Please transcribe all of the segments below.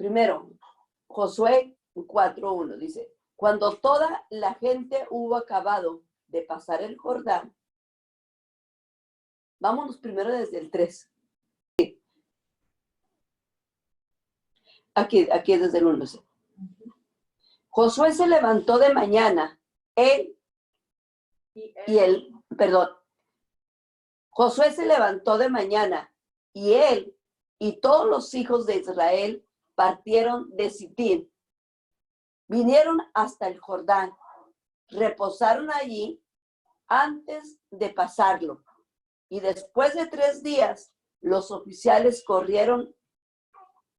Primero, Josué 4:1 dice, cuando toda la gente hubo acabado de pasar el Jordán, vámonos primero desde el 3. Aquí desde el 1. Josué se levantó de mañana, Josué se levantó de mañana, y él y todos los hijos de Israel partieron de Sitín. Vinieron hasta el Jordán, reposaron allí antes de pasarlo. Y después de 3 días, los oficiales corrieron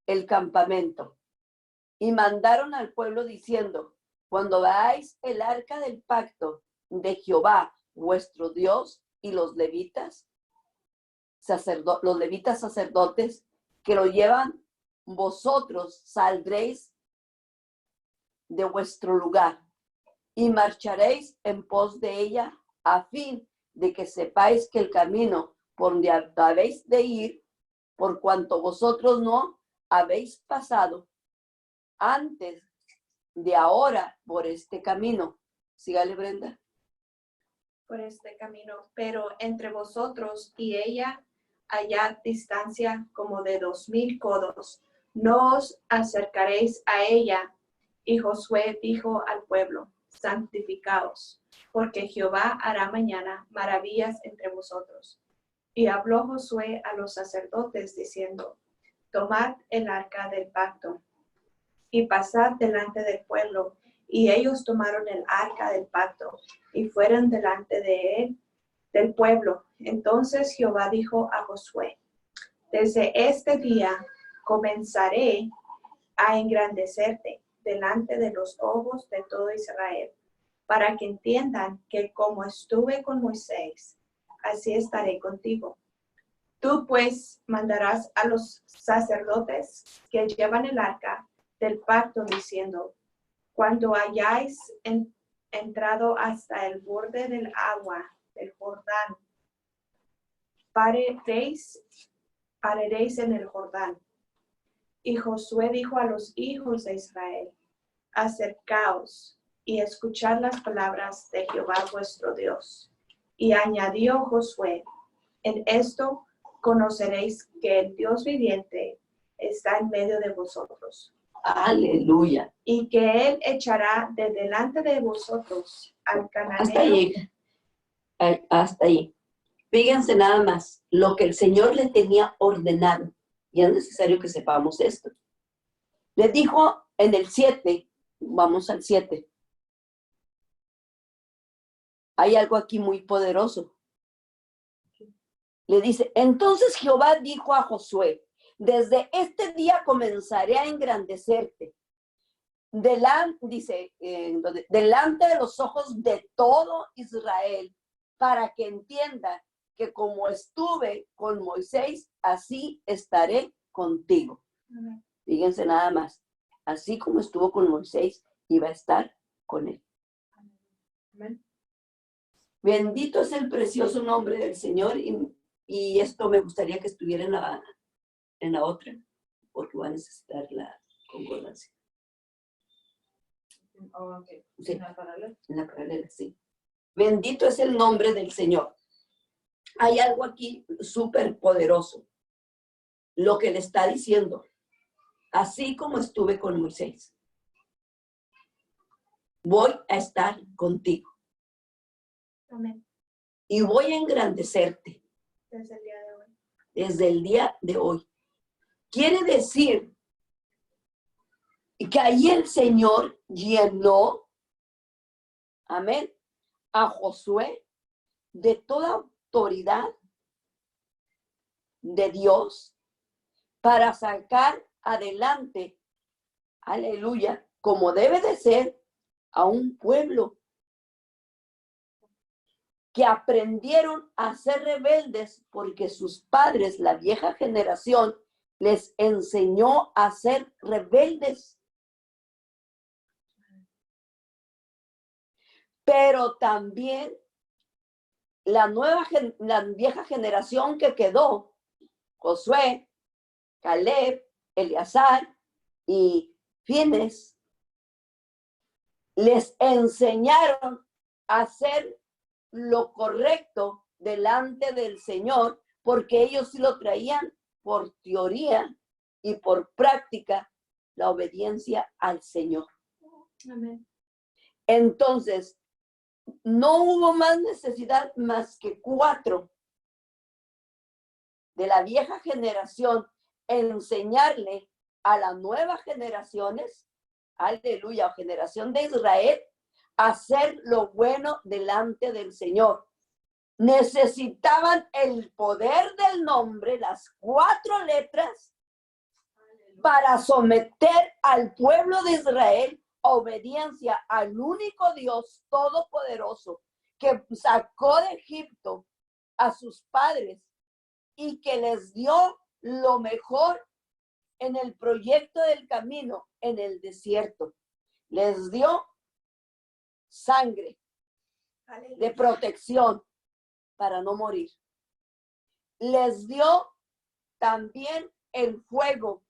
el campamento y mandaron al pueblo diciendo, cuando veáis el arca del pacto de Jehová, vuestro Dios, y los levitas sacerdotes que lo llevan, vosotros saldréis de vuestro lugar y marcharéis en pos de ella, a fin de que sepáis que el camino por donde habéis de ir, por cuanto vosotros no habéis pasado antes de ahora por este camino. Sígale, Brenda. Por este camino, pero entre vosotros y ella hallad distancia como de 2000 codos. No os acercaréis a ella. Y Josué dijo al pueblo, santificaos, porque Jehová hará mañana maravillas entre vosotros. Y habló Josué a los sacerdotes diciendo, tomad el arca del pacto y pasad delante del pueblo. Y ellos tomaron el arca del pacto y fueron delante de él, del pueblo. Entonces Jehová dijo a Josué, desde este día comenzaré a engrandecerte delante de los ojos de todo Israel, para que entiendan que como estuve con Moisés, así estaré contigo. Tú pues mandarás a los sacerdotes que llevan el arca del pacto diciendo, cuando hayáis entrado hasta el borde del agua del Jordán, pararéis en el Jordán. Y Josué dijo a los hijos de Israel, acercaos y escuchad las palabras de Jehová vuestro Dios. Y añadió Josué, en esto conoceréis que el Dios viviente está en medio de vosotros. Aleluya. Y que él echará de delante de vosotros al cananeo. Hasta ahí. Fíjense nada más lo que el Señor le tenía ordenado. Y es necesario que sepamos esto. Le dijo en el 7, vamos al 7. Hay algo aquí muy poderoso. Le dice, entonces Jehová dijo a Josué, desde este día comenzaré a engrandecerte. Delante de los ojos de todo Israel, para que entienda que como estuve con Moisés, así estaré contigo. Amén. Fíjense nada más, así como estuvo con Moisés, iba a estar con él. Amén. Bendito es el precioso nombre del Señor, y esto me gustaría que estuviera en la otra, porque va a necesitar la concordancia. Oh, okay. Sí. ¿En la paralela? En la paralela, sí. Bendito es el nombre del Señor. Hay algo aquí súper poderoso. Lo que le está diciendo. Así como estuve con Moisés, voy a estar contigo. Amén. Y voy a engrandecerte. Desde el día de hoy. Desde el día de hoy. Quiere decir que ahí el Señor llenó, amén, a Josué de toda autoridad de Dios para sacar adelante, aleluya, como debe de ser, a un pueblo que aprendieron a ser rebeldes porque sus padres, la vieja generación, les enseñó a ser rebeldes. Pero también la vieja generación que quedó, Josué, Caleb, Eleazar, y Fines les enseñaron a hacer lo correcto delante del Señor, porque ellos sí lo traían por teoría y por práctica, la obediencia al Señor. Amén. Entonces, no hubo más necesidad más que 4 de la vieja generación enseñarle a las nuevas generaciones, aleluya, generación de Israel, hacer lo bueno delante del Señor. Necesitaban el poder del nombre, las 4 letras, para someter al pueblo de Israel a obediencia al único Dios todopoderoso que sacó de Egipto a sus padres y que les dio lo mejor en el proyecto del camino en el desierto. Les dio sangre de protección para no morir. Les dio también el fuego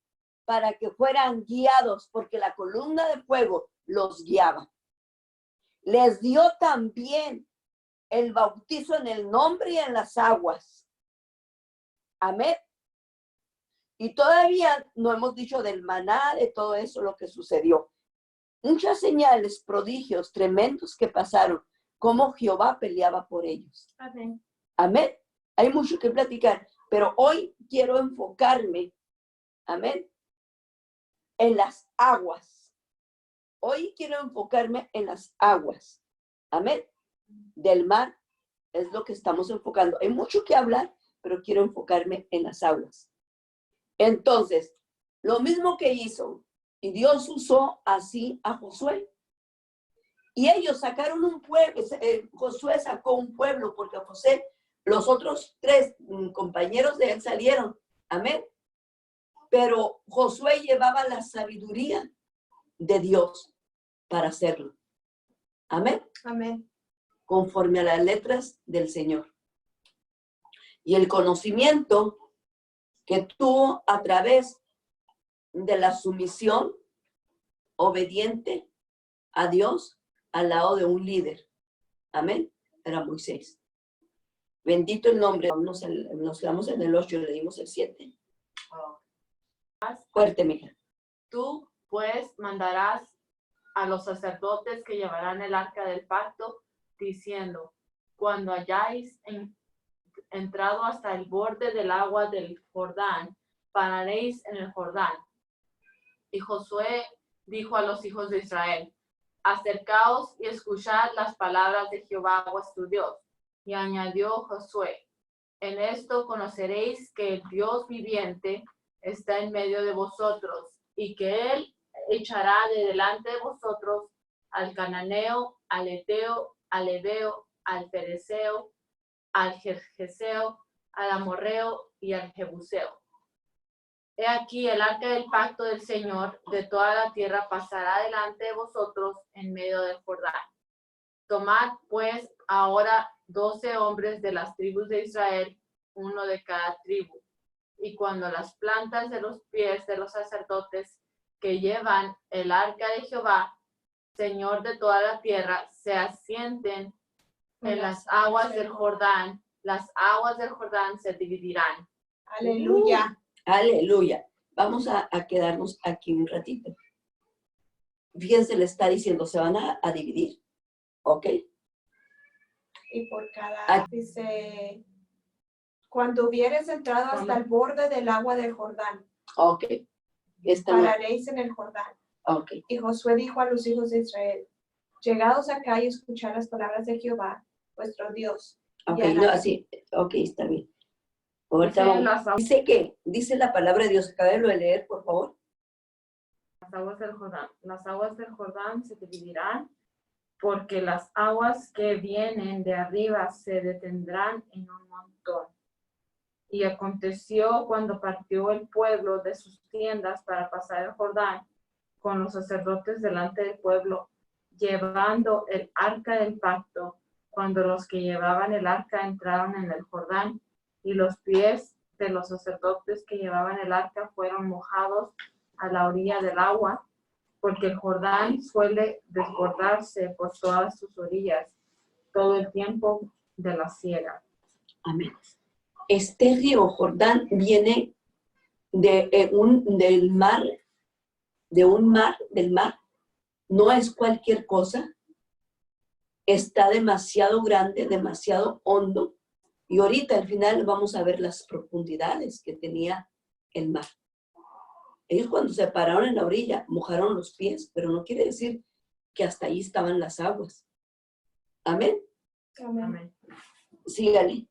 para que fueran guiados, porque la columna de fuego los guiaba. Les dio también el bautizo en el nombre y en las aguas. Amén. Y todavía no hemos dicho del maná, de todo eso, lo que sucedió. Muchas señales, prodigios tremendos que pasaron, cómo Jehová peleaba por ellos. Amén. Amén. Hay mucho que platicar, pero hoy quiero enfocarme, amén, en las aguas. Hoy quiero enfocarme en las aguas. Amén. Del mar es lo que estamos enfocando. Hay mucho que hablar, pero quiero enfocarme en las aguas. Entonces, lo mismo que hizo, y Dios usó así a Josué. Y ellos sacaron un pueblo, Josué sacó un pueblo, porque José, los otros 3 compañeros de él salieron. Amén. Pero Josué llevaba la sabiduría de Dios para hacerlo. Amén. Amén. Conforme a las letras del Señor. Y el conocimiento que tuvo a través de la sumisión obediente a Dios al lado de un líder. Amén. Era Moisés. Bendito el nombre. Nos quedamos en el 8, le dimos el 7. Fuerte, mija. Tú, pues, mandarás a los sacerdotes que llevarán el arca del pacto, diciendo, cuando hayáis entrado hasta el borde del agua del Jordán, pararéis en el Jordán. Y Josué dijo a los hijos de Israel, acercaos y escuchad las palabras de Jehová vuestro Dios. Y añadió Josué, en esto conoceréis que el Dios viviente está en medio de vosotros, y que él echará de delante de vosotros al cananeo, al eteo, al heveo, al fereceo, al gergeseo, al amorreo y al jebuseo. He aquí el arca del pacto del Señor de toda la tierra pasará delante de vosotros en medio del Jordán. Tomad pues ahora 12 hombres de las tribus de Israel, uno de cada tribu. Y cuando las plantas de los pies de los sacerdotes que llevan el arca de Jehová, Señor de toda la tierra, se asienten en las aguas del Jordán, las aguas del Jordán se dividirán. Aleluya. Aleluya. Vamos a quedarnos aquí un ratito. Fíjense, le está diciendo, se van a dividir. ¿Ok? Y por cada, dice, cuando hubieres entrado hasta el borde del agua del Jordán, Ok. pararéis en el Jordán. Ok. Y Josué dijo a los hijos de Israel, llegados acá y escuchad las palabras de Jehová, vuestro Dios. Ok, no, así. Ok, está bien. Ahorita vamos. Dice la palabra de Dios. Acábelo de leer, por favor. Las aguas del Jordán se dividirán, porque las aguas que vienen de arriba se detendrán en un montón. Y aconteció cuando partió el pueblo de sus tiendas para pasar el Jordán, con los sacerdotes delante del pueblo, llevando el arca del pacto, cuando los que llevaban el arca entraron en el Jordán, y los pies de los sacerdotes que llevaban el arca fueron mojados a la orilla del agua, porque el Jordán suele desbordarse por todas sus orillas todo el tiempo de la siega. Amén. Este río Jordán viene del mar, del mar. No es cualquier cosa. Está demasiado grande, demasiado hondo. Y ahorita al final vamos a ver las profundidades que tenía el mar. Ellos cuando se pararon en la orilla mojaron los pies, pero no quiere decir que hasta ahí estaban las aguas. Amén. Amén. Síganle.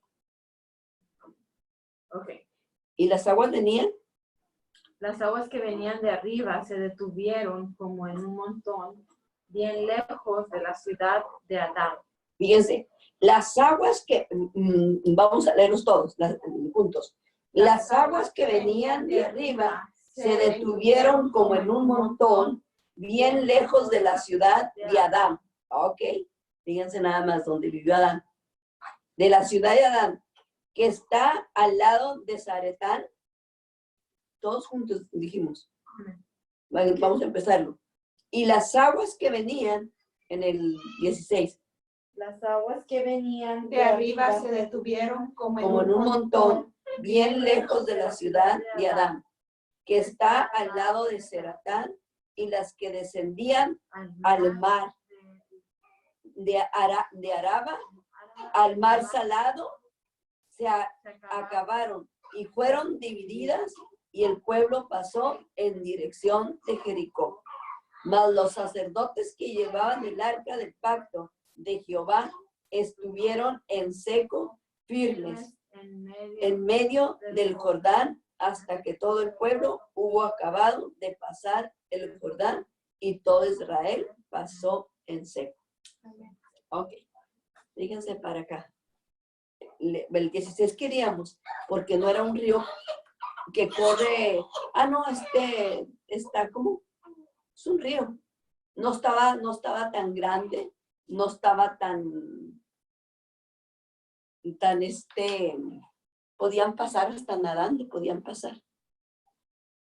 Ok. ¿Y las aguas venían? Las aguas que venían de arriba se detuvieron como en un montón, bien lejos de la ciudad de Adán. Fíjense, las aguas que, vamos a leerlos todos, juntos. Las aguas que venían de arriba se detuvieron como en un montón, bien lejos de la ciudad de Adán. Ok, fíjense nada más donde vivió Adán. De la ciudad de Adán, que está al lado de Zaretán. Todos juntos dijimos. Vamos a empezarlo. Y las aguas que venían en el 16. Las aguas que venían De arriba se detuvieron como Como en un montón, bien lejos de la ciudad de Adán, que está al lado de Zaretán, y las que descendían al mar de Araba, al mar salado, se acabaron y fueron divididas, y el pueblo pasó en dirección de Jericó. Mas los sacerdotes que llevaban el arca del pacto de Jehová estuvieron en seco, firmes, en medio del Jordán, hasta que todo el pueblo hubo acabado de pasar el Jordán, y todo Israel pasó en seco. Ok, fíjense para acá. El 16 queríamos, porque no era un río que corre, está como, es un río. No estaba tan grande, no estaba tan, podían pasar hasta nadando, podían pasar.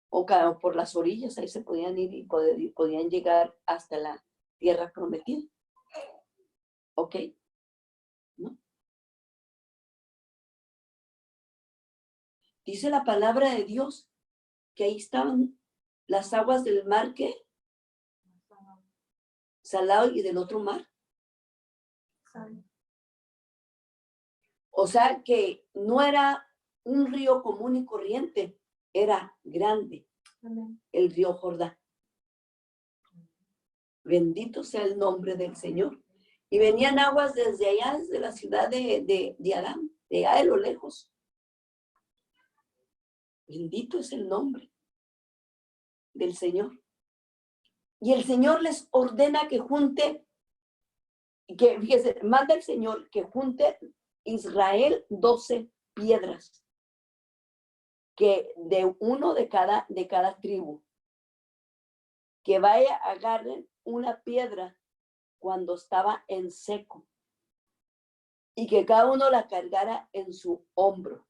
O por las orillas, ahí se podían ir y podían llegar hasta la tierra prometida. ¿Ok? ¿No? Dice la palabra de Dios que ahí estaban las aguas del mar, ¿qué? Salado, y del otro mar. O sea que no era un río común y corriente, era grande. Amén. El río Jordán. Bendito sea el nombre del Señor. Y venían aguas desde allá, desde la ciudad de Adán, de allá de lo lejos. Bendito es el nombre del Señor. Y el Señor les ordena que fíjese, manda el Señor que junte Israel 12 piedras, que de uno de cada tribu, que vaya, agarren una piedra cuando estaba en seco, y que cada uno la cargara en su hombro.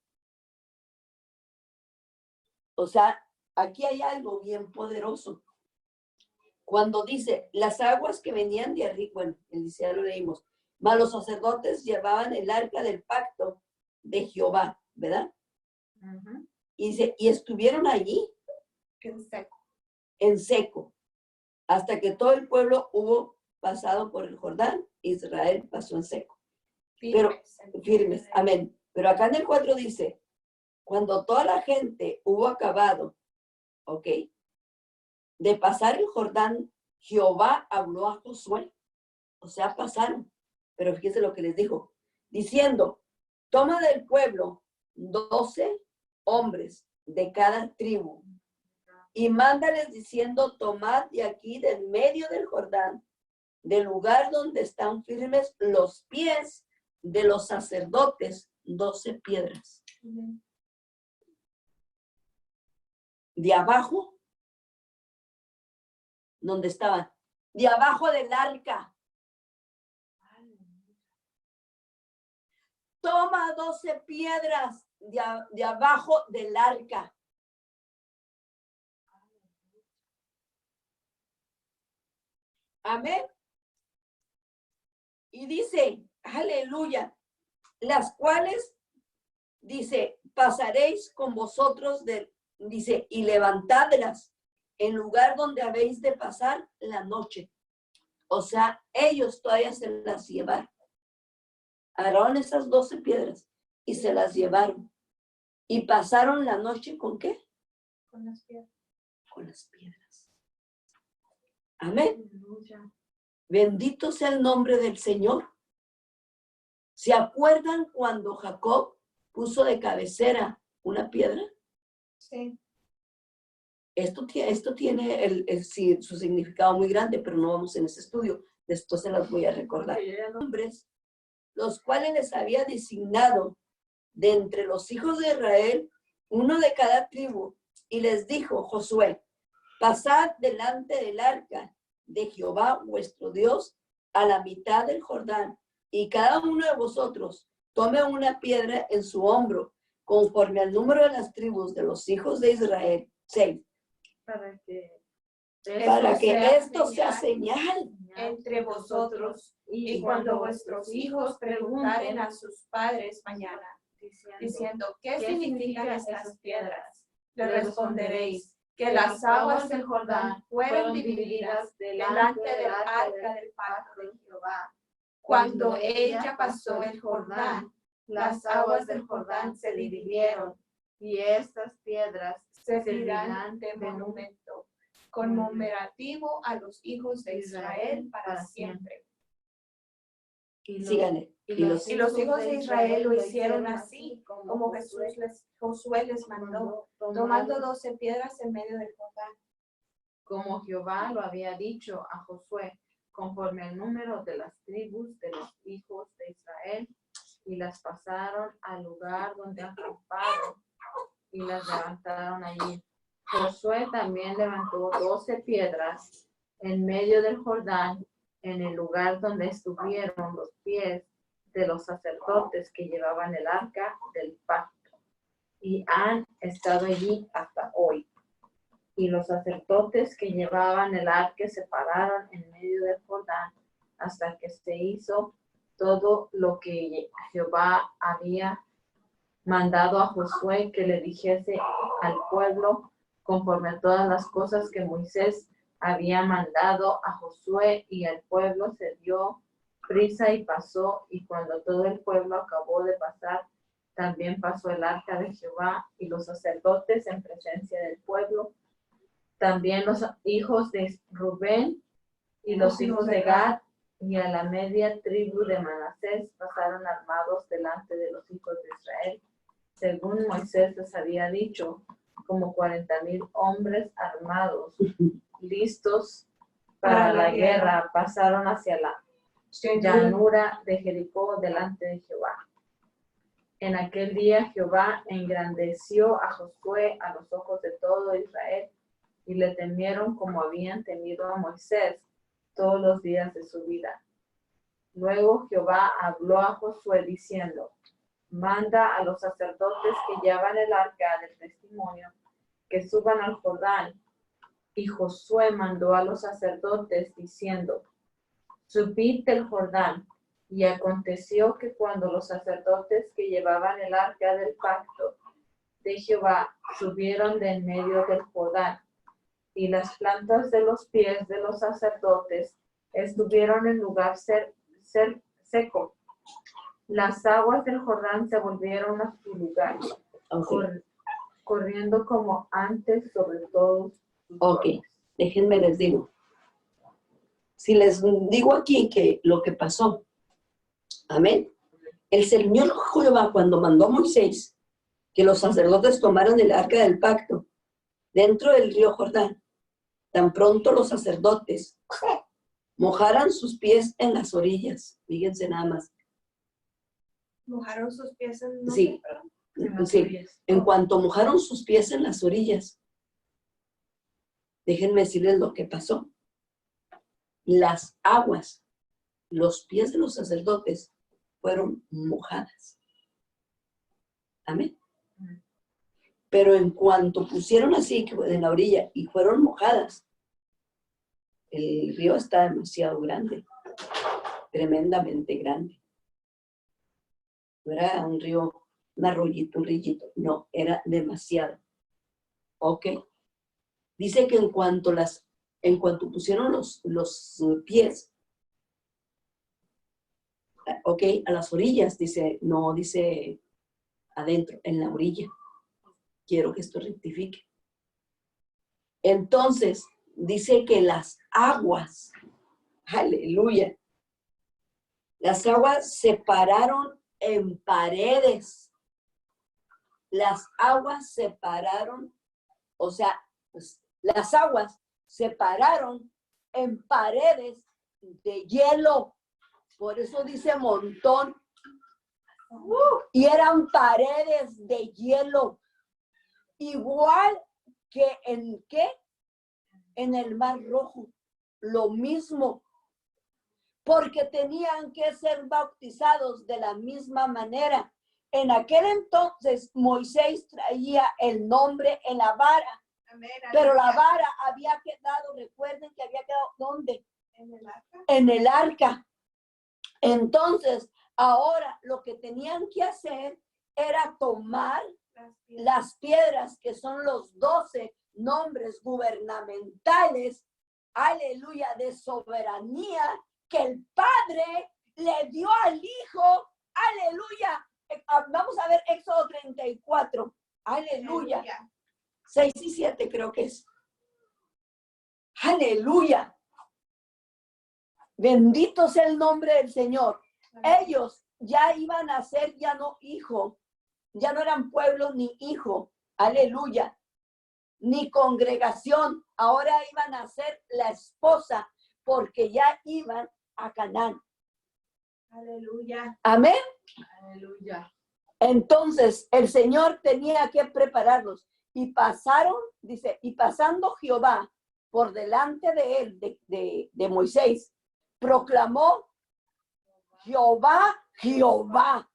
O sea, aquí hay algo bien poderoso. Cuando dice, las aguas que venían de arriba, bueno, ya lo leímos, mas los sacerdotes llevaban el arca del pacto de Jehová, ¿verdad? Uh-huh. Y dice, y estuvieron allí en seco, hasta que todo el pueblo hubo pasado por el Jordán, Israel pasó en seco. Firmes, amén. Pero acá en el 4 dice, cuando toda la gente hubo acabado, ¿ok?, de pasar el Jordán, Jehová habló a Josué. O sea, pasaron. Pero fíjense lo que les dijo, diciendo, toma del pueblo 12 hombres de cada tribu, y mándales diciendo, tomad de aquí del medio del Jordán, del lugar donde están firmes los pies de los sacerdotes, 12 piedras. De abajo, donde estaban, de abajo del arca. Toma 12 piedras de abajo del arca. Amén. Y dice, aleluya, las cuales, dice, pasaréis con vosotros, dice, y levantadlas en lugar donde habéis de pasar la noche. O sea, ellos todavía se las llevaron. Agarraron esas 12 piedras y se las llevaron. Y pasaron la noche ¿con qué? Con las piedras. Con las piedras. Amén. Aleluya. Bendito sea el nombre del Señor. ¿Se acuerdan cuando Jacob puso de cabecera una piedra? Sí. Esto tiene sí, su significado muy grande, pero no vamos en ese estudio. Después se las voy a recordar. Porque yo ya no- Hombres, los cuales les había designado de entre los hijos de Israel, uno de cada tribu, y les dijo Josué, pasad delante del arca de Jehová vuestro Dios a la mitad del Jordán, y cada uno de vosotros tome una piedra en su hombro, conforme al número de las tribus de los hijos de Israel. 6. Para que Para que sea esto sea señal entre vosotros, y cuando vuestros hijos preguntaren a sus padres mañana, diciendo, ¿qué significan estas piedras? Le responderéis que las aguas del Jordán fueron divididas delante del arca del pacto de Jehová. Cuando ella pasó el Jordán, las aguas del Jordán se dividieron y estas piedras servirán de monumento conmemorativo a los hijos de Israel para siempre. síganle. Y los hijos de Israel lo hicieron así, como Josué les mandó, tomando 12 piedras en medio del Jordán. como Jehová lo había dicho a Josué, conforme al número de las tribus de los hijos de Israel, y las pasaron al lugar donde acamparon, y las levantaron allí. Josué también levantó 12 piedras en medio del Jordán, en el lugar donde estuvieron los pies de los sacerdotes que llevaban el arca del pacto, y han estado allí hasta hoy. Y los sacerdotes que llevaban el arca se pararon en medio del Jordán hasta que se hizo todo lo que Jehová había mandado a Josué que le dijese al pueblo, conforme a todas las cosas que Moisés había mandado a Josué, y al pueblo se dio prisa y pasó, y cuando todo el pueblo acabó de pasar, también pasó el arca de Jehová y los sacerdotes en presencia del pueblo. También los hijos de Rubén y los hijos de Gad y a la media tribu de Manasés pasaron armados delante de los hijos de Israel, según Moisés les había dicho, como 40,000 hombres armados, listos para la guerra, pasaron hacia la llanura de Jericó delante de Jehová. En aquel día Jehová engrandeció a Josué a los ojos de todo Israel, y le temieron como habían temido a Moisés todos los días de su vida. Luego Jehová habló a Josué diciendo, manda a los sacerdotes que llevan el arca del testimonio que suban al Jordán. Y Josué mandó a los sacerdotes diciendo, subid del Jordán. Y aconteció que cuando los sacerdotes que llevaban el arca del pacto de Jehová subieron de en medio del Jordán, y las plantas de los pies de los sacerdotes estuvieron en lugar seco, las aguas del Jordán se volvieron a su lugar, corriendo como antes sobre todos sus bordes. Déjenme les digo. Si les digo aquí que lo que pasó, amén, el Señor Jehová cuando mandó a Moisés que los sacerdotes tomaran el arca del pacto dentro del río Jordán, tan pronto los sacerdotes mojaran sus pies en las orillas, fíjense nada más. ¿Mojaron sus pies en Sí, sí. En cuanto mojaron sus pies en las orillas, déjenme decirles lo que pasó. Las aguas, los pies de los sacerdotes fueron mojadas. Amén. Pero en cuanto pusieron así en la orilla y fueron mojadas, El río está demasiado grande, tremendamente grande. No era un río, un arroyito, un rillito. No, era demasiado. Ok. Dice que en cuanto pusieron los pies, ok, a las orillas, dice, no, dice adentro, en la orilla. Quiero que esto rectifique. Entonces, dice que las aguas, aleluya, las aguas se pararon en paredes. Las aguas se pararon, o sea, pues, las aguas se pararon en paredes de hielo. Por eso dice montón. Y eran paredes de hielo. Igual que en ¿qué? En el Mar Rojo. Lo mismo. Porque tenían que ser bautizados de la misma manera. En aquel entonces Moisés traía el nombre en la vara. Amén, Pero la aleluya. vara había quedado, recuerden que había quedado, ¿dónde? En el arca. En el arca. Entonces, ahora lo que tenían que hacer era tomar las piedras que son los 12 nombres gubernamentales, aleluya, de soberanía que el Padre le dio al Hijo, aleluya. Vamos a ver Éxodo 34, aleluya. 6 y 7 creo que es. Aleluya. Bendito sea el nombre del Señor. Ellos ya iban a ser ya no hijo, ya no eran pueblo ni hijo, aleluya, ni congregación. Ahora iban a ser la esposa porque ya iban a Canaán. Aleluya. Amén. Aleluya. Entonces el Señor tenía que prepararlos y pasaron, dice, y pasando Jehová por delante de él, de Moisés, proclamó: Jehová, Jehová,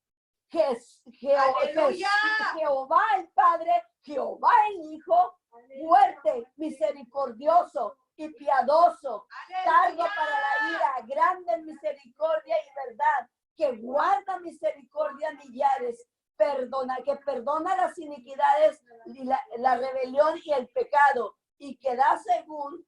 ¡Aleluya! Jehová el Padre, Jehová el Hijo, fuerte, misericordioso y piadoso, tardo para la ira, grande en misericordia y verdad, que guarda misericordia millares, que perdona las iniquidades, y la rebelión y el pecado, y que da según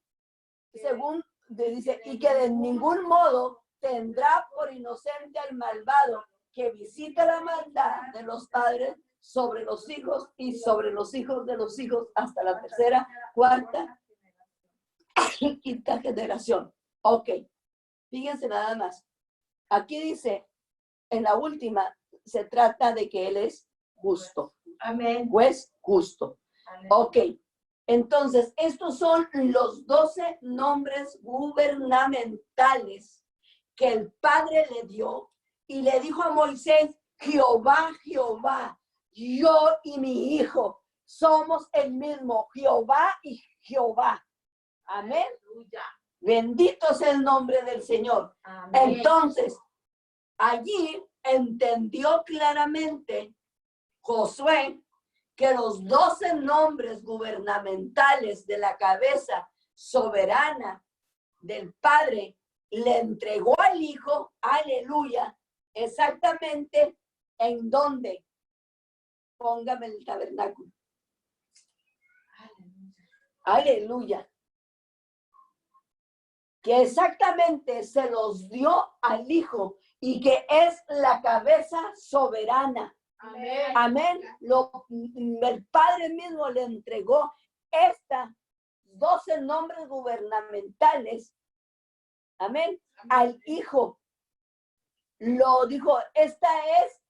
dice, y que de ningún modo tendrá por inocente al malvado, que visita la maldad de los padres sobre los hijos y sobre los hijos de los hijos hasta la tercera, cuarta y quinta generación. Ok, fíjense nada más. Aquí dice, en la última, se trata de que Él es justo. Amén. Juez justo. Ok. Entonces, estos son los 12 nombres gubernamentales que el Padre le dio y le dijo a Moisés: Jehová, Jehová, yo y mi hijo somos el mismo, Jehová y Jehová. Amén. Aleluya. Bendito sea el nombre del Señor. Amén. Entonces, allí entendió claramente Josué que los 12 nombres gubernamentales de la cabeza soberana del Padre le entregó al Hijo, aleluya, exactamente en dónde. Póngame el tabernáculo. Aleluya. Que exactamente se los dio al Hijo y que es la cabeza soberana. Amén. Amén. El Padre mismo le entregó estas 12 nombres gubernamentales. Amén. Al Hijo. Lo dijo, esta es,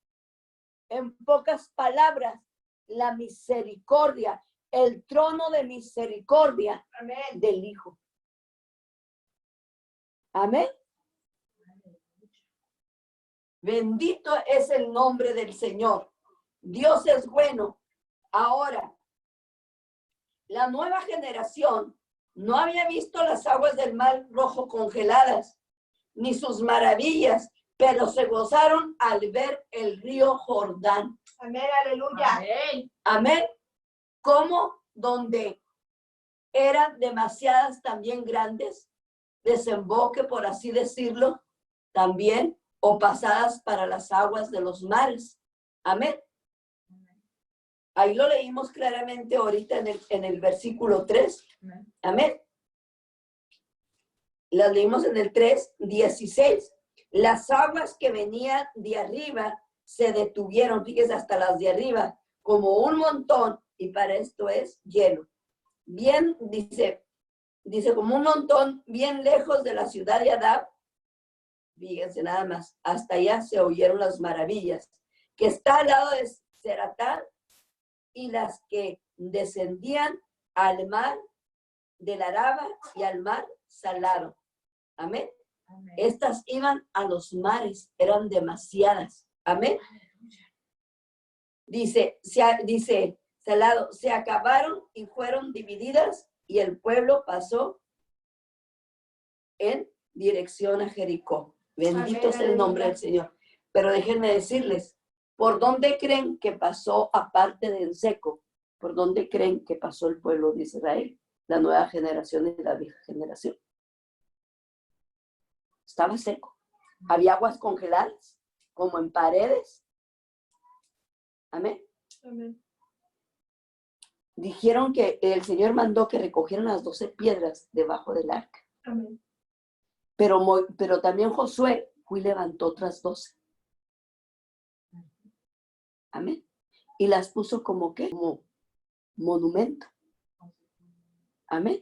en pocas palabras, la misericordia, el trono de misericordia Amén. del Hijo. Amén. Bendito es el nombre del Señor. Dios es bueno. Ahora, la nueva generación no había visto las aguas del Mar Rojo congeladas, ni sus maravillas, pero se gozaron al ver el río Jordán. Amén. Aleluya. Amén. Amén. Como donde eran demasiadas también grandes, desemboque, por así decirlo, también, o pasadas para las aguas de los mares. Amén. Ahí lo leímos claramente ahorita en el versículo 3. Amén. Las leímos en el 3:16. Las aguas que venían de arriba se detuvieron, fíjese, hasta las de arriba, como un montón, y para esto es hielo. Bien, dice como un montón, bien lejos de la ciudad de Adab. Fíjense nada más, hasta allá se oyeron las maravillas, que está al lado de Zeratán, y las que descendían al mar del Araba y al mar Salado. Amén. Amén. Estas iban a los mares, eran demasiadas. Amén. Dice Salado, se acabaron y fueron divididas, y el pueblo pasó en dirección a Jericó. Bendito sea el nombre del Señor. Pero déjenme decirles, ¿por dónde creen que pasó, aparte de en seco? ¿Por dónde creen que pasó el pueblo de Israel? La nueva generación y la vieja generación. Estaba seco. Había aguas congeladas, como en paredes. Amén. Amén. Dijeron que el Señor mandó que recogieran las 12 piedras debajo del arca. Amén. Pero también Josué fue y levantó otras 12. Amén. Y las puso como ¿qué? Como monumento. Amén.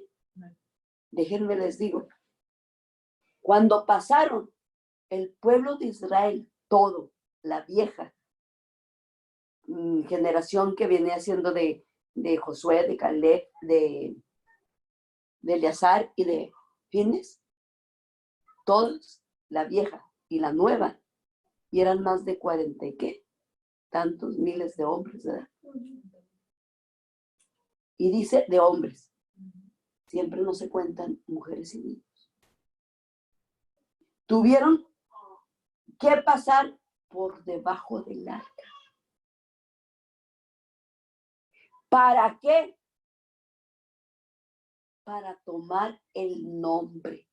Déjenme les digo. Cuando pasaron el pueblo de Israel, todo, la vieja generación que viene haciendo de Josué, de Caleb, de Eleazar y de Fines, todos, la vieja y la nueva, y eran más de 40 y qué, tantos miles de hombres, ¿verdad? Y dice de hombres, siempre no se cuentan mujeres y niños. Tuvieron que pasar por debajo del arca. ¿Para qué? Para tomar el nombre.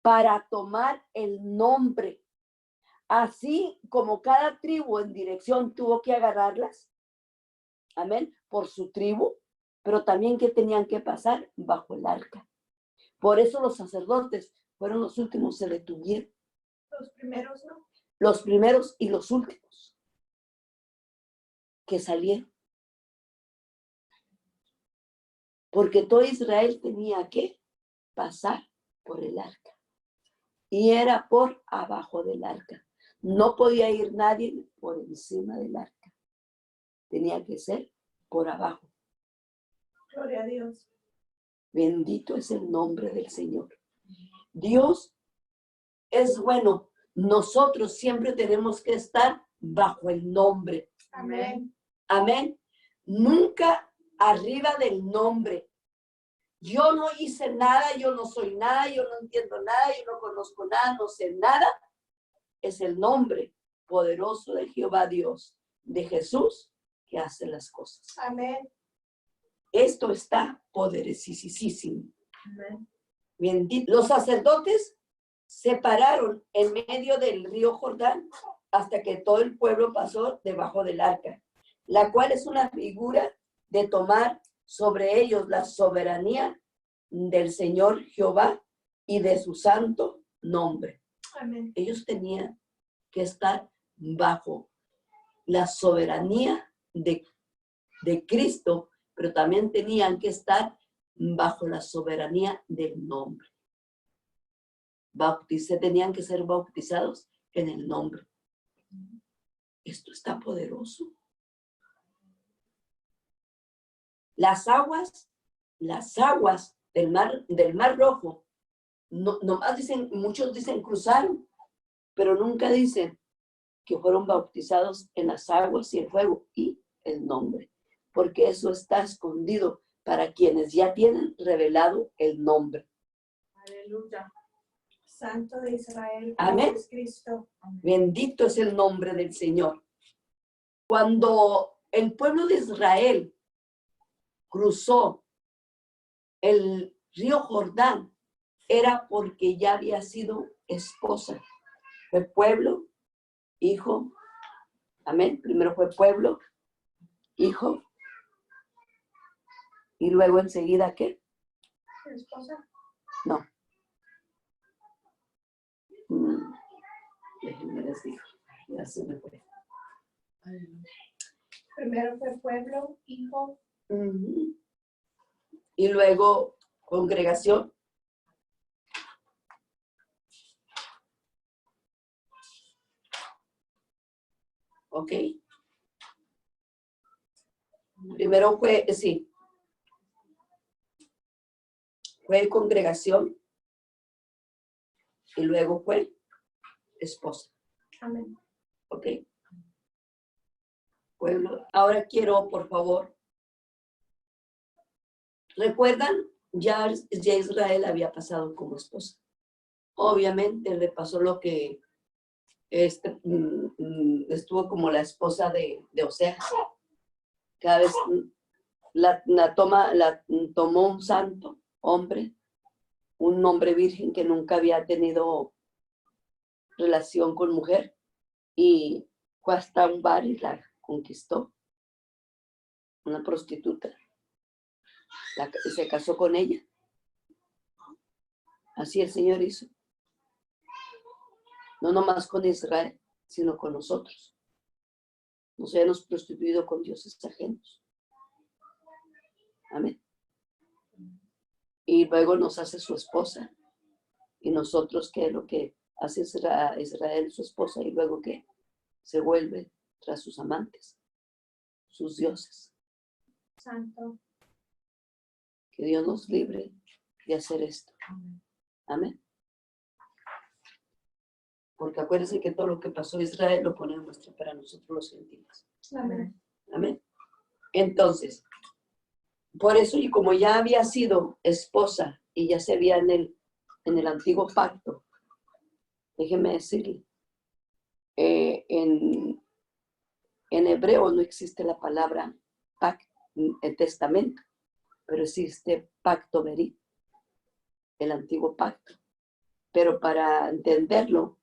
Para tomar el nombre. Así como cada tribu en dirección tuvo que agarrarlas. Amén. Por su tribu. Pero también que tenían que pasar bajo el arca. Por eso los sacerdotes fueron los últimos, se detuvieron. Los primeros, ¿no? Los primeros y los últimos que salieron. Porque todo Israel tenía que pasar por el arca. Y era por abajo del arca. No podía ir nadie por encima del arca. Tenía que ser por abajo. Gloria a Dios. Bendito es el nombre del Señor. Dios es bueno. Nosotros siempre tenemos que estar bajo el nombre. Amén. Amén. Nunca arriba del nombre. Yo no hice nada, yo no soy nada, yo no entiendo nada, yo no conozco nada, no sé nada. Es el nombre poderoso de Jehová Dios, de Jesús, que hace las cosas. Amén. Esto está poderosísimo. Amén. Bendito. Los sacerdotes se pararon en medio del río Jordán hasta que todo el pueblo pasó debajo del arca, la cual es una figura de tomar sobre ellos la soberanía del Señor Jehová y de su santo nombre. Amén. Ellos tenían que estar bajo la soberanía de Cristo, pero también tenían que estar bajo la soberanía del nombre. Tenían que ser bautizados en el nombre. Esto está poderoso. Las aguas del mar Rojo, nomás dicen, muchos dicen cruzaron, pero nunca dicen que fueron bautizados en las aguas y el fuego y el nombre, porque eso está escondido para quienes ya tienen revelado el nombre. Aleluya. Santo de Israel, Amén. es Cristo. Bendito es el nombre del Señor. Cuando el pueblo de Israel cruzó el río Jordán era porque ya había sido esposa. Fue pueblo, hijo. Amén. Primero fue pueblo, hijo. Y luego enseguida, ¿qué? Esposa. No. Déjenme les digo. Ya se me fue. Primero fue pueblo, hijo. Ujú. Y luego congregación. ¿Ok? Primero fue, sí, fue congregación y luego fue esposa. Amén. ¿Ok? Pueblo. Ahora quiero, por favor, ¿recuerdan? Ya Israel había pasado como esposa. Obviamente le pasó lo que estuvo como la esposa de Oseas. Cada vez la tomó un santo hombre, un hombre virgen que nunca había tenido relación con mujer, y fue hasta un bar y la conquistó, una prostituta. Se casó con ella. Así el Señor hizo. No nomás con Israel, sino con nosotros. Nos hemos prostituido con dioses ajenos. Amén. Y luego nos hace su esposa. Y nosotros, ¿qué es lo que hace Israel su esposa? Y luego que se vuelve tras sus amantes, sus dioses. Santo. Que Dios nos libre de hacer esto. Amén. Porque acuérdense que todo lo que pasó en Israel lo pone en muestra para nosotros los gentiles. Amén. Amén. Entonces, por eso, y como ya había sido esposa y ya se veía en el antiguo pacto, déjeme decirle, en hebreo no existe la palabra testamento, pero existe pacto verí, el antiguo pacto. Pero para entenderlo,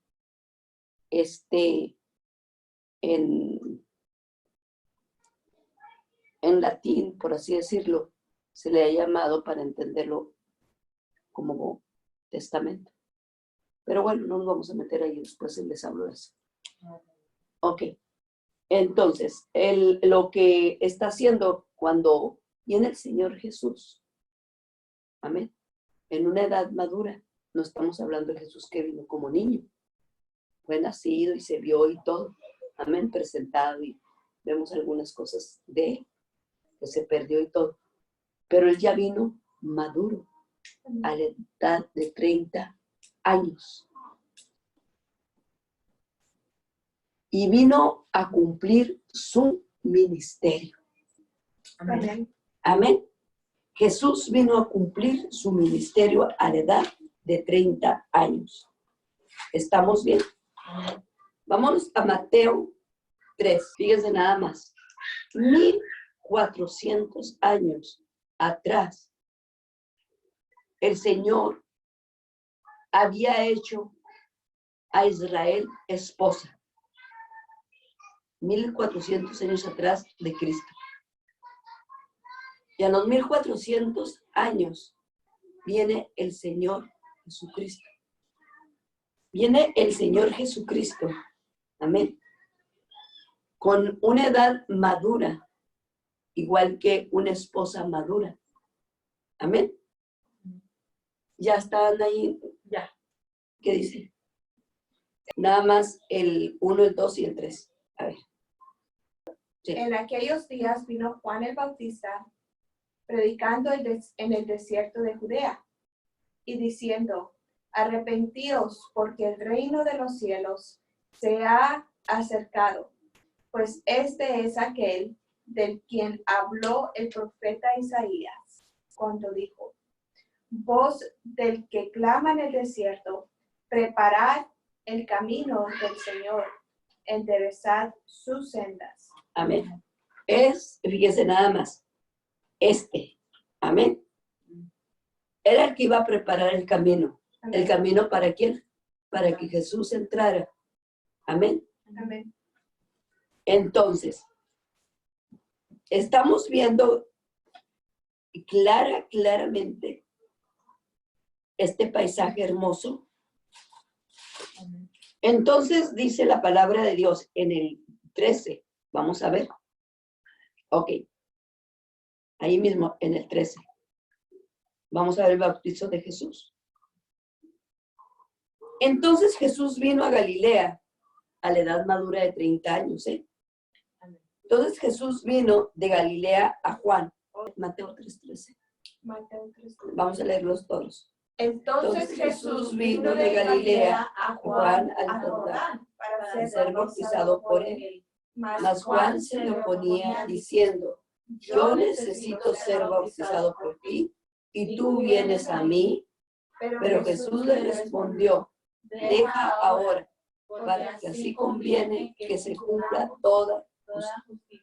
en latín, por así decirlo, se le ha llamado para entenderlo como testamento. Pero bueno, no nos vamos a meter ahí, después les hablo de eso. Ok. Entonces, lo que está haciendo cuando viene el Señor Jesús, amén, en una edad madura, no estamos hablando de Jesús que vino como niño, fue nacido y se vio y todo, amén, presentado, y vemos algunas cosas de él, que se perdió y todo, pero él ya vino maduro, a la edad de 30 años. Y vino a cumplir su ministerio. Amén. Amén. Jesús vino a cumplir su ministerio a la edad de 30 años. ¿Estamos bien? Vámonos a Mateo 3. Fíjense nada más. 1400 años atrás, el Señor había hecho a Israel esposa. 1400 años atrás de Cristo. Y a los 1400 años viene el Señor Jesucristo. Viene el Señor Jesucristo. Amén. Con una edad madura, igual que una esposa madura. Amén. Ya están ahí. Ya. ¿Qué dice? Nada más el 1, el 2 y el 3. A ver. Sí. En aquellos días vino Juan el Bautista predicando en el desierto de Judea y diciendo: arrepentíos, porque el reino de los cielos se ha acercado. Pues este es aquel del quien habló el profeta Isaías, cuando dijo: voz del que clama en el desierto, preparad el camino del Señor, enderezad sus sendas. Amén. Fíjese nada más, amén. Era el que iba a preparar el camino. ¿El Amén. camino para quién? Para que Jesús entrara. Amén. Amén. Entonces, estamos viendo claramente este paisaje hermoso. Entonces dice la palabra de Dios en el 13. Vamos a ver. Ok. Ahí mismo en el 13. Vamos a ver el bautizo de Jesús. Entonces Jesús vino a Galilea a la edad madura de 30 años. Entonces Jesús vino de Galilea a Juan. Mateo 3:13. Mateo 3. Vamos a leerlos todos. Entonces Jesús vino de Galilea a Juan al Jordán para ser bautizado por él. Mas Juan se le oponía diciendo, yo necesito ser bautizado por ti, y tú vienes a mí. Pero Jesús le respondió, deja ahora, para que así conviene que se cumpla toda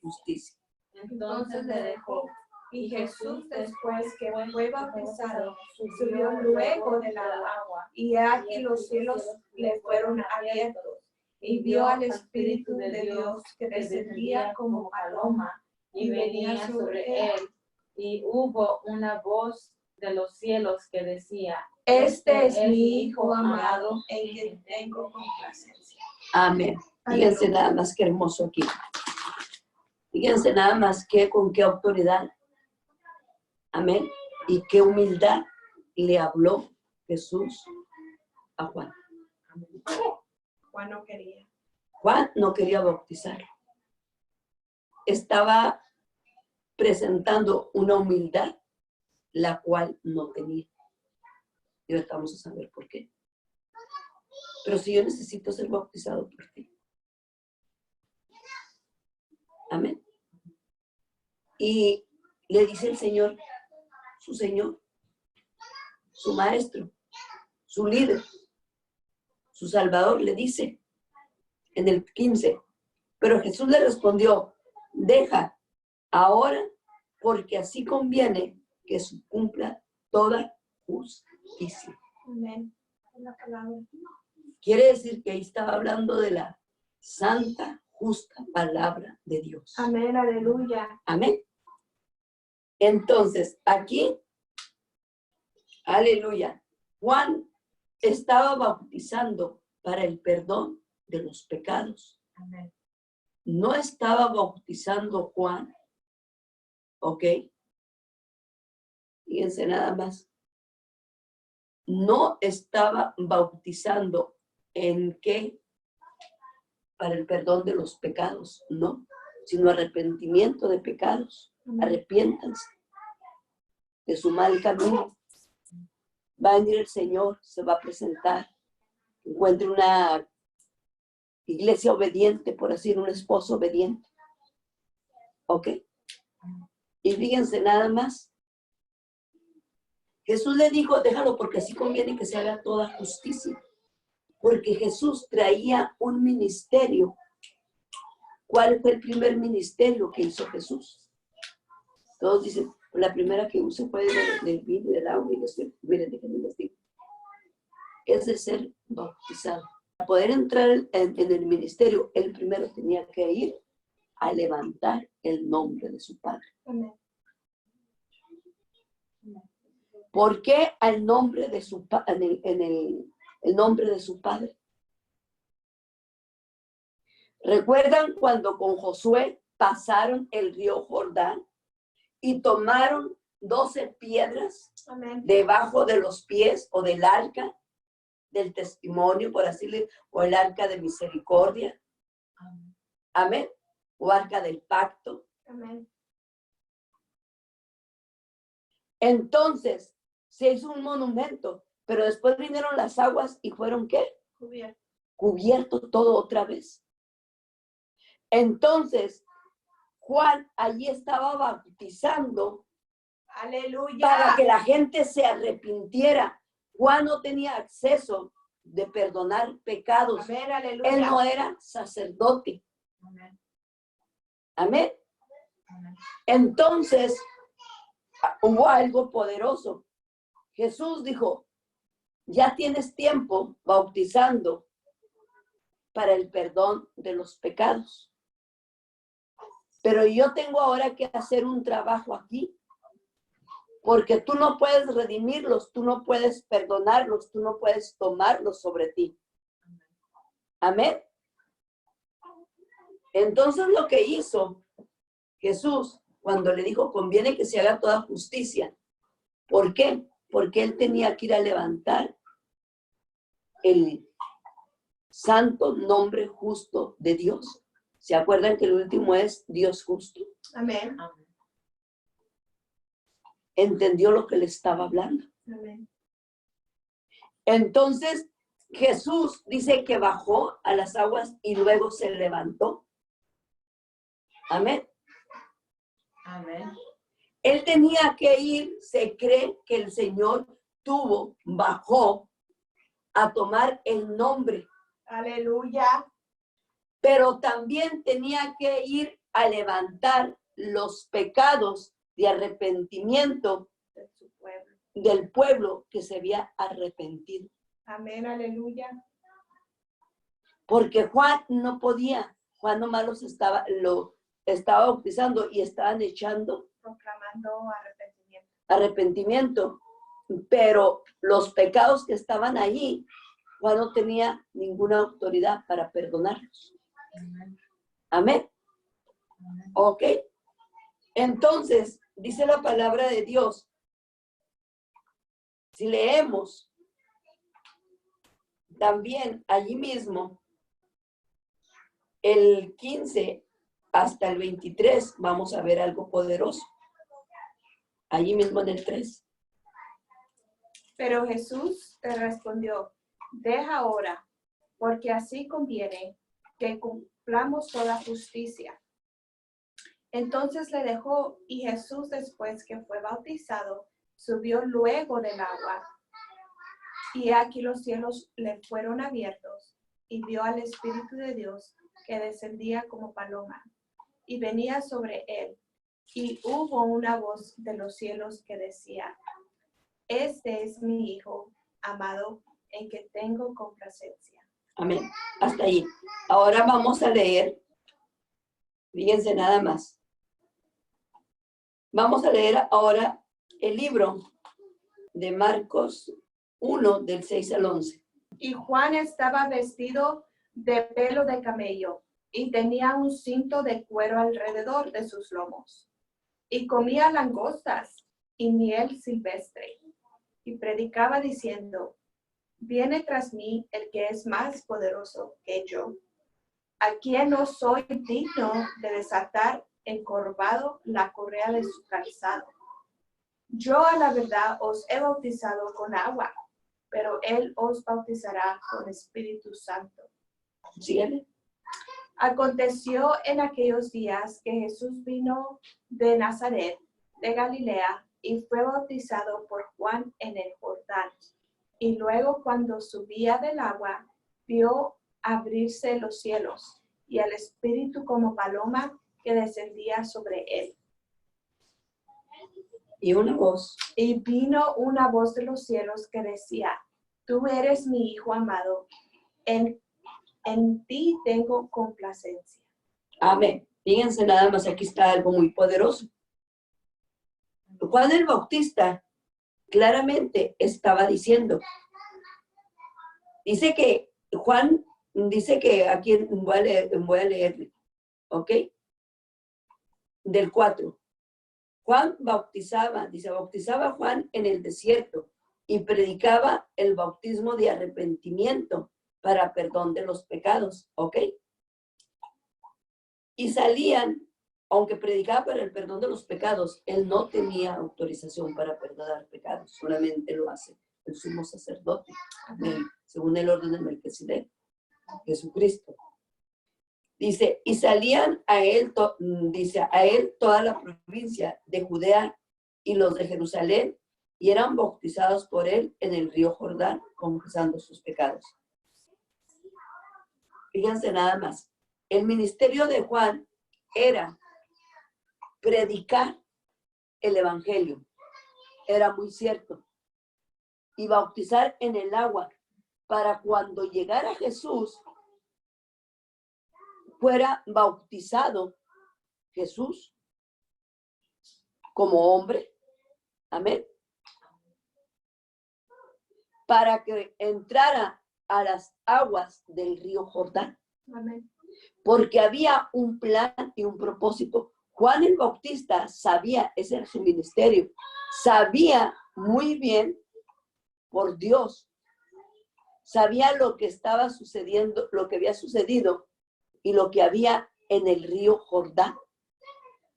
justicia. Entonces le dejó. Y Jesús, después que fue bautizado, subió luego del agua, y aquí los cielos le fueron abiertos, y vio al Espíritu de Dios que descendía como paloma y venía sobre él, y hubo una voz de los cielos que decía, Este es mi Hijo amado, en quien tengo complacencia. Amén. Fíjense nada más que hermoso aquí. Fíjense nada más que con qué autoridad. Amén. Y qué humildad le habló Jesús a Juan. Juan no quería. Juan no quería bautizarlo. Estaba presentando una humildad la cual no tenía. Y ahorita vamos a saber por qué. Pero si yo necesito ser bautizado por ti. Amén. Y le dice el Señor, su Señor, su Maestro, su líder, su Salvador, le dice en el 15. Pero Jesús le respondió, deja ahora, porque así conviene que se cumpla toda justicia. Amén. La palabra. Quiere decir que ahí estaba hablando de la santa, justa palabra de Dios. Amén, aleluya. Amén. Entonces, aquí, aleluya, Juan estaba bautizando para el perdón de los pecados. Amén. No estaba bautizando Juan, ¿ok? Fíjense nada más. No estaba bautizando en qué, para el perdón de los pecados, no, sino arrepentimiento de pecados. Arrepiéntanse de su mal camino. Va a venir el Señor, se va a presentar, encuentre una iglesia obediente, por así decirlo, un esposo obediente. ¿Ok? Y fíjense nada más. Jesús le dijo, déjalo porque así conviene que se haga toda justicia. Porque Jesús traía un ministerio. ¿Cuál fue el primer ministerio que hizo Jesús? Todos dicen, la primera que usó fue del vino y del agua. Y después, miren, déjenme les digo. Es de ser bautizado. Para poder entrar en el ministerio, él primero tenía que ir a levantar el nombre de su Padre. Amén. ¿Por qué al nombre de su el nombre de su Padre? ¿Recuerdan cuando con Josué pasaron el río Jordán y tomaron 12 piedras Amén. debajo de los pies o del arca del testimonio, por así decirlo, o el arca de misericordia? Amén. O arca del pacto. Amén. Entonces, se hizo un monumento, pero después vinieron las aguas y fueron, ¿qué? Cubierto. Cubierto todo otra vez. Entonces, Juan allí estaba bautizando Aleluya. para que la gente se arrepintiera. Juan no tenía acceso de perdonar pecados. Amén, aleluya. Él no era sacerdote. Amén. Amén. Amén. Entonces, hubo algo poderoso. Jesús dijo, ya tienes tiempo bautizando para el perdón de los pecados. Pero yo tengo ahora que hacer un trabajo aquí, porque tú no puedes redimirlos, tú no puedes perdonarlos, tú no puedes tomarlos sobre ti. Amén. Entonces lo que hizo Jesús, cuando le dijo, conviene que se haga toda justicia. ¿Por qué? Porque él tenía que ir a levantar el santo nombre justo de Dios. ¿Se acuerdan que el último es Dios justo? Amén. Entendió lo que le estaba hablando. Amén. Entonces Jesús dice que bajó a las aguas y luego se levantó. Amén. Amén. Él tenía que ir, se cree que el Señor bajó a tomar el nombre, Aleluya. pero también tenía que ir a levantar los pecados de arrepentimiento De su pueblo. del pueblo que se había arrepentido. Amén. Aleluya. Porque Juan no podía, Juan nomás lo estaba bautizando y estaban echando Proclamando arrepentimiento, pero los pecados que estaban allí, Juan no tenía ninguna autoridad para perdonarlos. Amén. Ok. Entonces, dice la palabra de Dios, si leemos también allí mismo, el 15 hasta el 23, vamos a ver algo poderoso. Allí mismo en el 3. Pero Jesús te respondió, deja ahora, porque así conviene que cumplamos toda justicia. Entonces le dejó, y Jesús, después que fue bautizado, subió luego del agua. Y aquí los cielos le fueron abiertos, y vio al Espíritu de Dios que descendía como paloma, y venía sobre él. Y hubo una voz de los cielos que decía, este es mi Hijo amado, en que tengo complacencia. Amén. Hasta ahí. Ahora vamos a leer. Fíjense nada más. Vamos a leer ahora el libro de Marcos 1, del 6 al 11. Y Juan estaba vestido de pelo de camello, y tenía un cinto de cuero alrededor de sus lomos. Y comía langostas y miel silvestre. Y predicaba diciendo, viene tras mí el que es más poderoso que yo, a quien no soy digno de desatar encorvado la correa de su calzado. Yo a la verdad os he bautizado con agua, pero él os bautizará con Espíritu Santo. Sígueme. Aconteció en aquellos días que Jesús vino de Nazaret, de Galilea, y fue bautizado por Juan en el Jordán. Y luego, cuando subía del agua, vio abrirse los cielos, y al Espíritu como paloma que descendía sobre él. Y una voz. Y vino una voz de los cielos que decía, tú eres mi Hijo amado, en ti tengo complacencia. Amén. Fíjense nada más, aquí está algo muy poderoso. Juan el Bautista claramente estaba diciendo, dice que Juan, dice que aquí voy a leerle, ¿ok? Del 4. Juan bautizaba, dice, bautizaba Juan en el desierto y predicaba el bautismo de arrepentimiento para perdón de los pecados, ¿ok? Y salían, aunque predicaba para el perdón de los pecados, él no tenía autorización para perdonar pecados, solamente lo hace el sumo sacerdote, según el orden de Melquisedec, Jesucristo. Dice, y salían a él, toda la provincia de Judea y los de Jerusalén, y eran bautizados por él en el río Jordán, confesando sus pecados. Fíjense nada más, el ministerio de Juan era predicar el evangelio. Era muy cierto. y bautizar en el agua, para cuando llegara Jesús, fuera bautizado Jesús como hombre. Amén. Para que entrara a las aguas del río Jordán. Amén. Porque había un plan y un propósito. Juan el Bautista sabía, ese era su ministerio, sabía muy bien por Dios, sabía lo que estaba sucediendo, lo que había sucedido y lo que había en el río Jordán.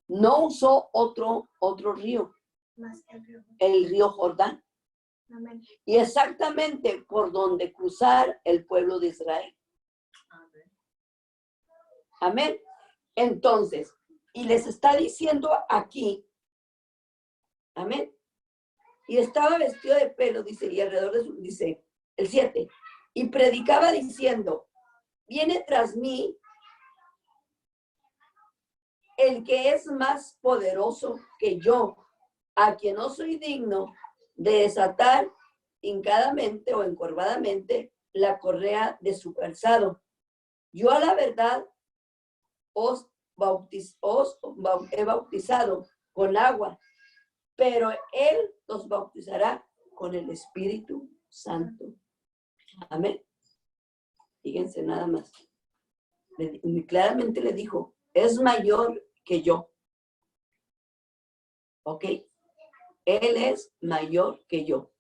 No usó otro río, Más que el río. el río Jordán. Amén. Y exactamente por donde cruzar el pueblo de Israel. Amén. Entonces, y les está diciendo aquí, amén. Y estaba vestido de pelo, dice, y alrededor de su, dice, el 7, y predicaba diciendo, viene tras mí el que es más poderoso que yo, a quien no soy digno de desatar hincadamente o encorvadamente la correa de su calzado. Yo a la verdad os he bautizado con agua, pero él los bautizará con el Espíritu Santo. Amén. Fíjense nada más. Claramente le dijo, es mayor que yo. ¿Ok? Él es mayor que yo.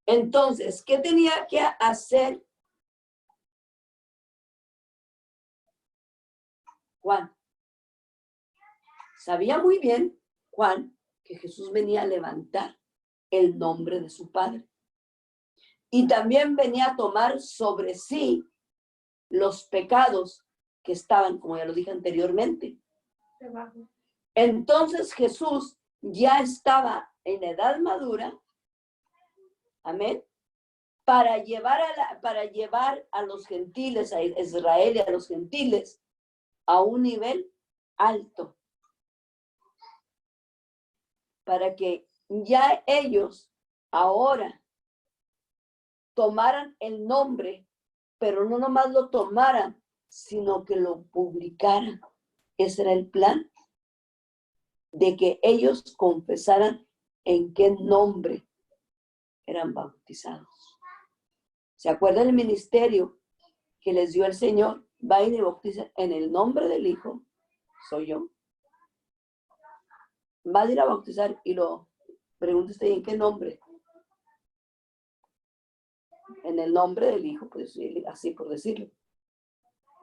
Entonces, ¿qué tenía que hacer Juan? Sabía muy bien, Juan, que Jesús venía a levantar el nombre de su Padre. Y también venía a tomar sobre sí los pecados que estaban, como ya lo dije anteriormente. Debajo. Entonces Jesús ya estaba en edad madura, amén, para llevar a los gentiles, a Israel y a los gentiles, a un nivel alto. Para que ya ellos ahora tomaran el nombre, pero no nomás lo tomaran, sino que lo publicaran. Ese era el plan, de que ellos confesaran en qué nombre eran bautizados. ¿Se acuerdan el ministerio que les dio el Señor? Vayan y bauticen en el nombre del Hijo, soy yo. Va a ir a bautizar y lo pregunta usted, ¿en qué nombre? En el nombre del Hijo, pues así por decirlo.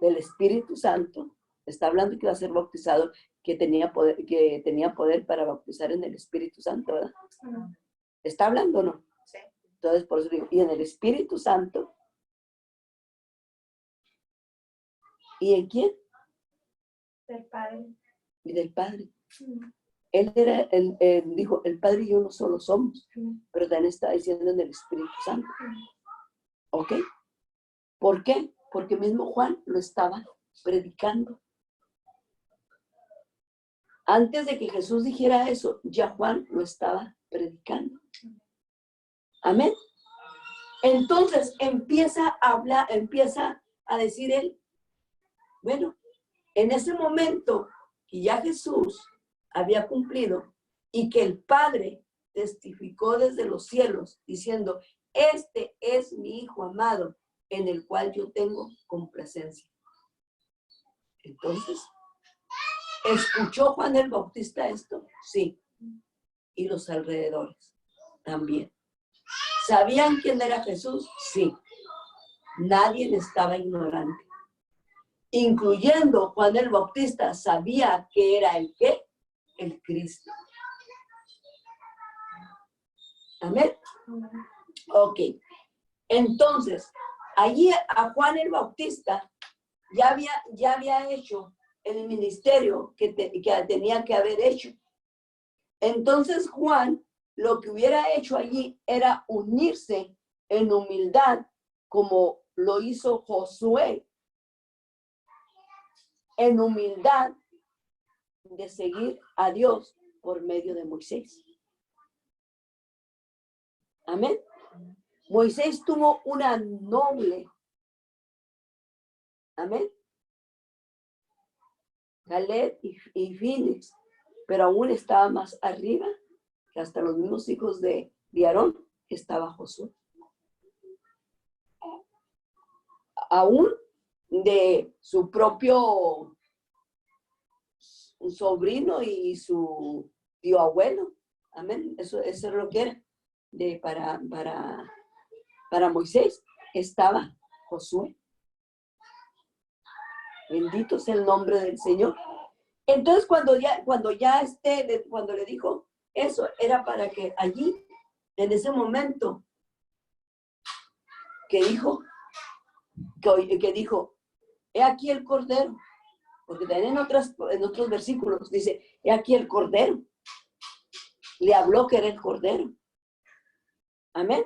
Del Espíritu Santo. Está hablando que va a ser bautizado, que tenía poder para bautizar en el Espíritu Santo, ¿verdad? ¿Está hablando o no? Sí. Entonces, por eso digo, y en el Espíritu Santo. ¿Y en quién? Del Padre. Y del Padre. Él dijo, el Padre y yo no solo somos, pero también está diciendo en el Espíritu Santo. ¿Ok? ¿Por qué? Porque mismo Juan lo estaba predicando. Antes de que Jesús dijera eso, ya Juan lo estaba predicando. Amén. Entonces empieza a hablar, empieza a decir él, bueno, en ese momento que ya Jesús había cumplido y que el Padre testificó desde los cielos diciendo, este es mi Hijo amado en el cual yo tengo complacencia. Entonces, ¿escuchó Juan el Bautista esto? Sí. Y los alrededores también. ¿Sabían quién era Jesús? Sí. Nadie le estaba ignorante. Incluyendo Juan el Bautista, sabía que era el ¿qué? El Cristo. Amén. Ok. Entonces, allí a Juan el Bautista ya había hecho el ministerio que tenía que haber hecho. Entonces Juan lo que hubiera hecho allí era unirse en humildad como lo hizo Josué, en humildad de seguir a Dios por medio de Moisés. Amén. Moisés tuvo una noble. Amén. Caleb y Fines, pero aún estaba más arriba, que hasta los mismos hijos de Aarón estaba Josué. Aún de su propio sobrino y su tío abuelo. Amén. Eso es lo que era para Moisés. Estaba Josué. Bendito sea el nombre del Señor. Entonces, cuando le dijo eso, era para que allí, en ese momento, que dijo, he aquí el cordero, porque también en otros versículos dice, he aquí el cordero. Le habló que era el cordero. Amén.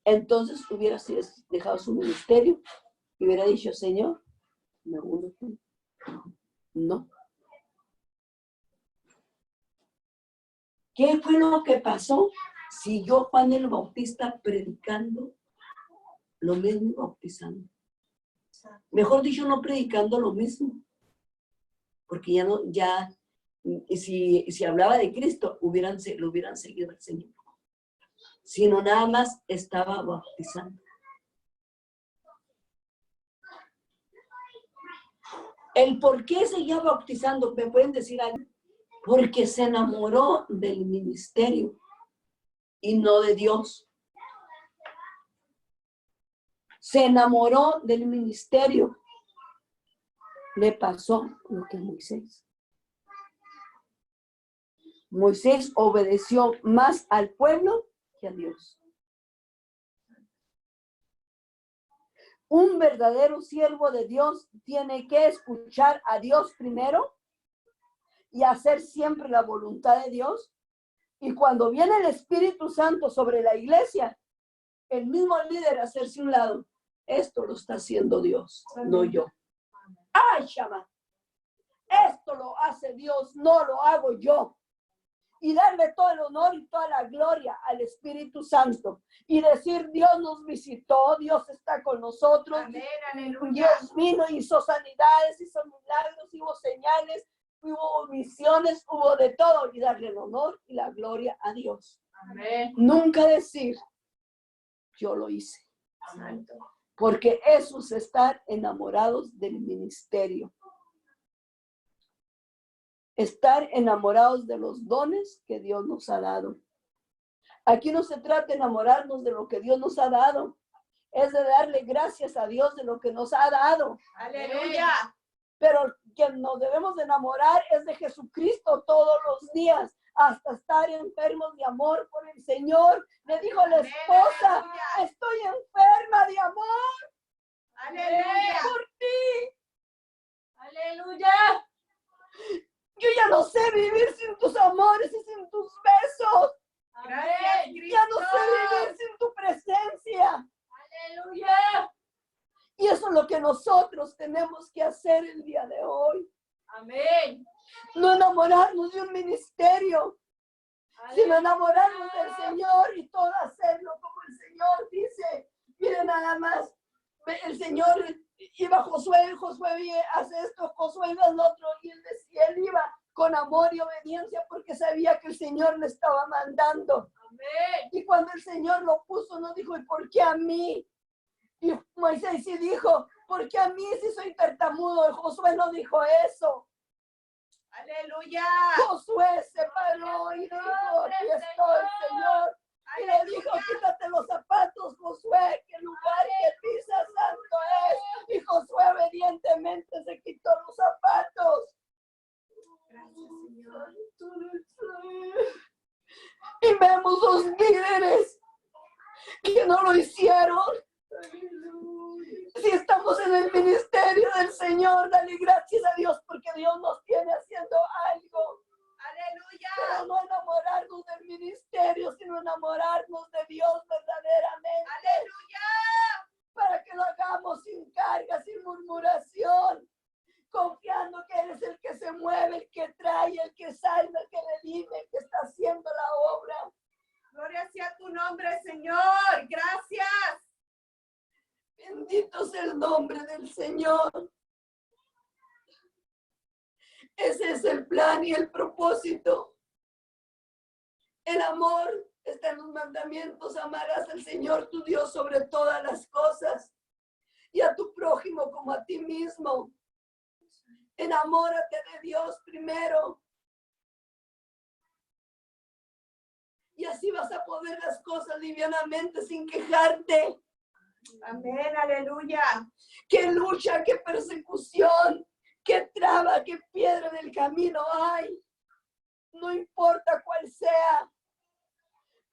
Entonces hubiera dejado su ministerio y hubiera dicho, Señor, me uno tú. No. ¿Qué fue lo que pasó? Siguió Juan el Bautista predicando lo mismo, bautizando. Mejor dicho, no predicando lo mismo. Porque si hablaba de Cristo, lo hubieran seguido al Señor. Sino nada más estaba bautizando. El por qué seguía bautizando, ¿me pueden decir algo? Porque se enamoró del ministerio y no de Dios. Se enamoró del ministerio. Le pasó lo que Moisés. Moisés obedeció más al pueblo que a Dios. Un verdadero siervo de Dios tiene que escuchar a Dios primero y hacer siempre la voluntad de Dios. Y cuando viene el Espíritu Santo sobre la iglesia, el mismo líder hacerse un lado. Esto lo está haciendo Dios, no yo. ¡Ay, chama! Esto lo hace Dios, no lo hago yo. Y darle todo el honor y toda la gloria al Espíritu Santo. Y decir, Dios nos visitó, Dios está con nosotros. Amén, aleluya. Dios vino, hizo sanidades, hizo milagros, hubo señales, hubo visiones, hubo de todo. Y darle el honor y la gloria a Dios. Amén. Nunca decir, yo lo hice. Santo. Porque eso es estar enamorados del ministerio. Estar enamorados de los dones que Dios nos ha dado. Aquí no se trata de enamorarnos de lo que Dios nos ha dado. Es de darle gracias a Dios de lo que nos ha dado. Aleluya. Pero quien nos debemos de enamorar es de Jesucristo todos los días. Hasta estar enfermos de amor por el Señor. Le dijo la esposa, Aleluya. estoy enferma de amor Aleluya. por ti. Aleluya. Yo ya no sé vivir sin tus amores y sin tus besos. Gracias, Amén. Cristo. Ya no sé vivir sin tu presencia. Aleluya. Y eso es lo que nosotros tenemos que hacer el día de hoy. Amén. No enamorarnos de un ministerio, sino enamorarnos del Señor y todo hacerlo como el Señor dice. Miren nada más, el Señor iba Josué hace esto, Josué iba al otro, y él iba con amor y obediencia porque sabía que el Señor le estaba mandando. Amén. Y cuando el Señor lo puso, no dijo, ¿y por qué a mí? Y Moisés sí dijo, ¿por qué a mí si soy tartamudo? Y Josué no dijo eso. Aleluya. Josué se paró y dijo, aquí estoy, Señor. Y le dijo, quítate los zapatos, Josué, que el lugar que pisas santo es. Y Josué obedientemente se quitó los zapatos. Gracias, Señor. Y vemos los líderes que no lo hicieron. Si estamos en el ministerio del Señor, dale gracias a Dios porque Dios nos tiene haciendo algo. Aleluya. Pero no enamorarnos del ministerio, sino enamorarnos de Dios verdaderamente. Aleluya. Para que lo hagamos sin carga, sin murmuración, confiando que Él es el que se mueve, el que trae, el que salva, el que redime, el que está haciendo la obra. Señor. Ese es el plan y el propósito. El amor está en los mandamientos. Amarás al Señor tu Dios sobre todas las cosas y a tu prójimo como a ti mismo. Enamórate de Dios primero. Y así vas a poder las cosas livianamente sin quejarte. Amén, aleluya. Qué lucha, qué persecución, qué traba, qué piedra en el camino hay. No importa cuál sea.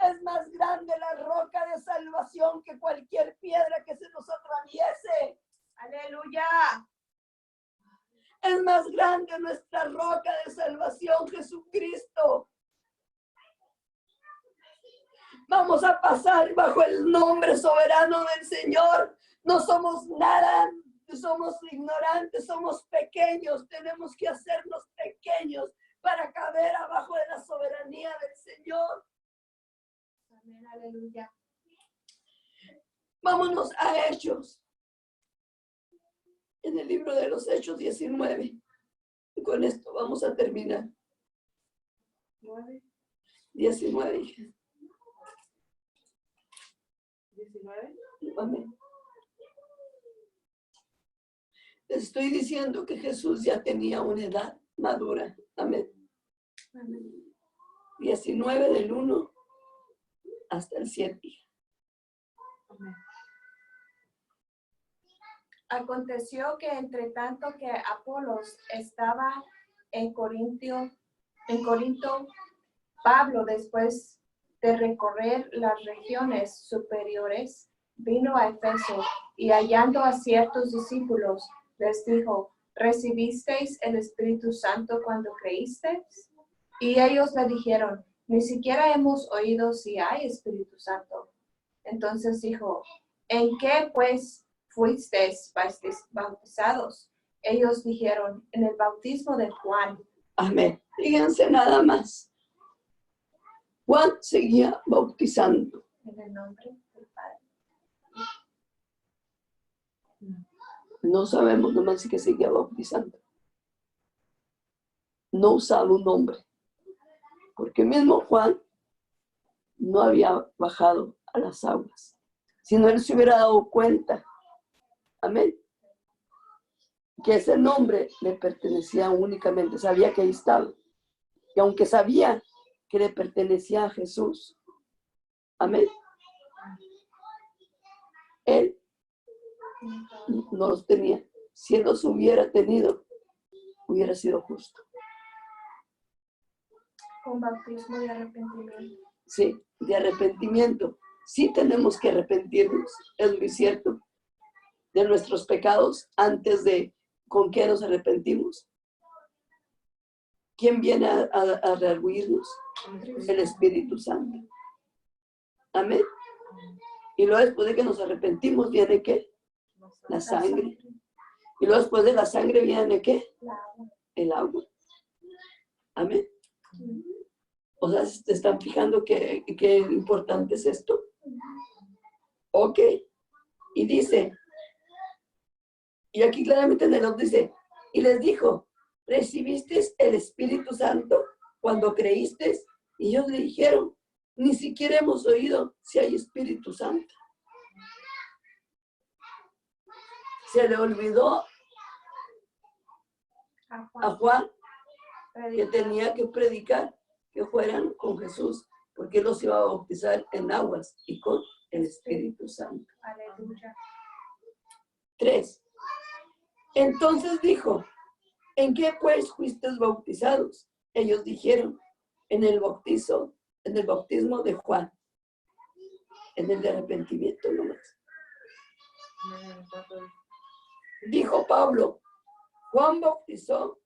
Es más grande la roca de salvación que cualquier piedra que se nos atraviese. Aleluya. Es más grande nuestra roca de salvación, Jesucristo. Vamos a pasar bajo el nombre soberano del Señor. No somos nada, somos ignorantes, somos pequeños. Tenemos que hacernos pequeños para caber abajo de la soberanía del Señor. Amén, aleluya. Vámonos a Hechos. En el libro de los Hechos 19. Y con esto vamos a terminar. 19. 19. Amén. Les estoy diciendo que Jesús ya tenía una edad madura. Amén. Amén. 19 del 1 hasta el 7. Amén. Aconteció que entre tanto que Apolos estaba en Corinto, Pablo, después de recorrer las regiones superiores, vino a Efeso y hallando a ciertos discípulos, les dijo: ¿recibisteis el Espíritu Santo cuando creísteis? Y ellos le dijeron: ni siquiera hemos oído si hay Espíritu Santo. Entonces dijo: ¿en qué pues fuisteis bautizados? Ellos dijeron: en el bautismo de Juan. Amén. Fíjense nada más. Juan seguía bautizando. En el nombre del Padre. No sabemos nomás que seguía bautizando. No usaba un nombre. Porque mismo Juan no había bajado a las aguas. Si no, él se hubiera dado cuenta. Amén. Que ese nombre le pertenecía únicamente. Sabía que ahí estaba. Y aunque sabía que le pertenecía a Jesús. Amén. Él no los tenía. Si él los hubiera tenido, hubiera sido justo. Con bautismo y arrepentimiento. Sí, de arrepentimiento. Sí tenemos que arrepentirnos, es muy cierto, de nuestros pecados antes de con qué nos arrepentimos. ¿Quién viene a redarguirnos? El Espíritu Santo. Amén. Y luego después de que nos arrepentimos, ¿viene qué? La sangre. Y luego después de la sangre, ¿viene qué? El agua. Amén. O sea, ¿se están fijando qué importante es esto? Ok. Y dice, y aquí claramente en el otro dice, y les dijo: ¿recibisteis el Espíritu Santo cuando creísteis? Y ellos le dijeron: ni siquiera hemos oído si hay Espíritu Santo. Se le olvidó a Juan que tenía que predicar que fueran con Jesús, porque él los iba a bautizar en aguas y con el Espíritu Santo. Aleluya. 3. Entonces dijo: ¿en qué pues fuisteis bautizados? Ellos dijeron: en el bautismo de Juan, en el de arrepentimiento nomás. Dijo Pablo: Juan bautizó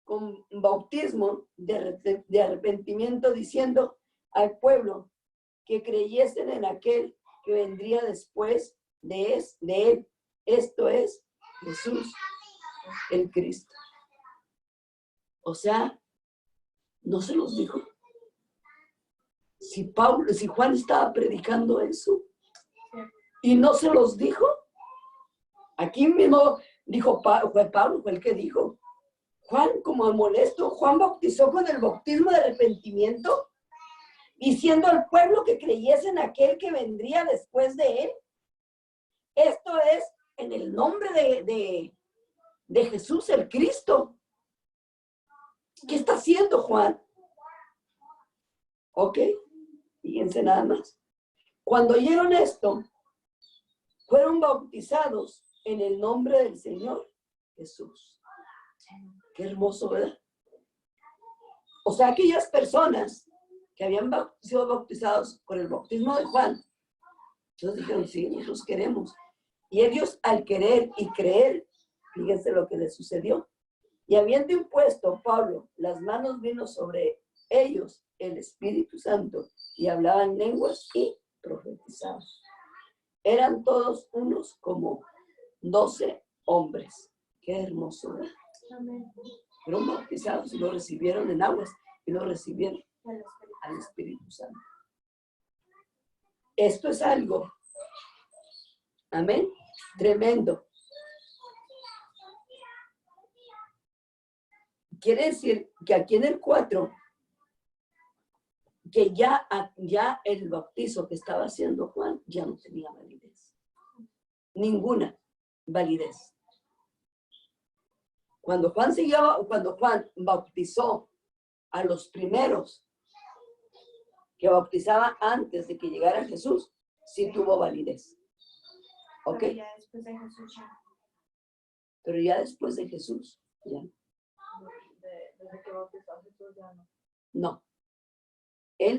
con bautismo de arrepentimiento, diciendo al pueblo que creyesen en aquel que vendría después de él, esto es Jesús, el Cristo. O sea, no se los dijo. Si Juan estaba predicando eso y no se los dijo, Aquí mismo dijo, fue Pablo, fue el que dijo, Juan, como molesto, Juan bautizó con el bautismo de arrepentimiento, diciendo al pueblo que creyese en aquel que vendría después de él. Esto es en el nombre de Jesús el Cristo. ¿Qué está haciendo Juan? Ok, fíjense nada más. Cuando oyeron esto, fueron bautizados en el nombre del Señor Jesús. Qué hermoso, ¿verdad? O sea, aquellas personas que habían sido bautizados por el bautismo de Juan, entonces dijeron, sí, nosotros queremos. Y ellos al querer y creer, fíjense lo que les sucedió. Y habiendo impuesto Pablo las manos, vino sobre ellos el Espíritu Santo y hablaban lenguas y profetizaban. Eran todos unos como 12 hombres. Qué hermoso, ¿verdad? Amén. Fueron bautizados y lo recibieron en aguas y lo recibieron al Espíritu Santo. Esto es algo, amén, tremendo. Quiere decir que aquí en el 4, que ya el bautizo que estaba haciendo Juan ya no tenía validez. Ninguna validez. Cuando Juan bautizó a los primeros que bautizaba antes de que llegara Jesús, sí tuvo validez. ¿Ok? Pero ya después de Jesús ya. Pero ya después de Jesús, ya no. Desde que bautizó a Jesús ya no. No.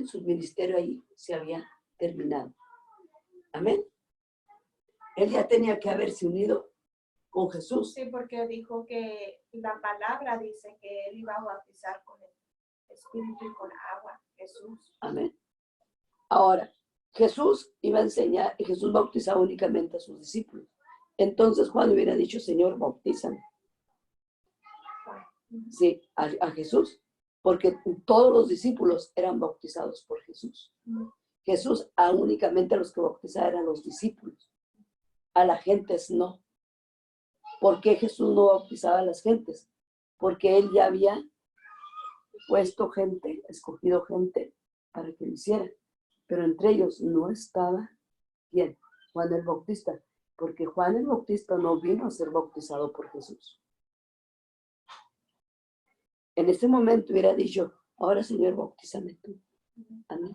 Su ministerio ahí se había terminado. Amén. Él ya tenía que haberse unido con Jesús. Sí, porque dijo que la palabra dice que él iba a bautizar con el Espíritu y con agua. Jesús. Amén. Ahora, Jesús iba a enseñar, y Jesús bautizaba únicamente a sus discípulos. Entonces Juan hubiera dicho, Señor, bautízame. Sí, a Jesús, porque todos los discípulos eran bautizados por Jesús. Jesús únicamente a los que bautizaba eran los discípulos. A las gentes no. ¿Por qué Jesús no bautizaba a las gentes? Porque él ya había puesto gente, escogido gente para que lo hiciera. Pero entre ellos no estaba, ¿quién? Juan el Bautista. Porque Juan el Bautista no vino a ser bautizado por Jesús. En ese momento hubiera dicho, ahora Señor, bautízame tú. Amén.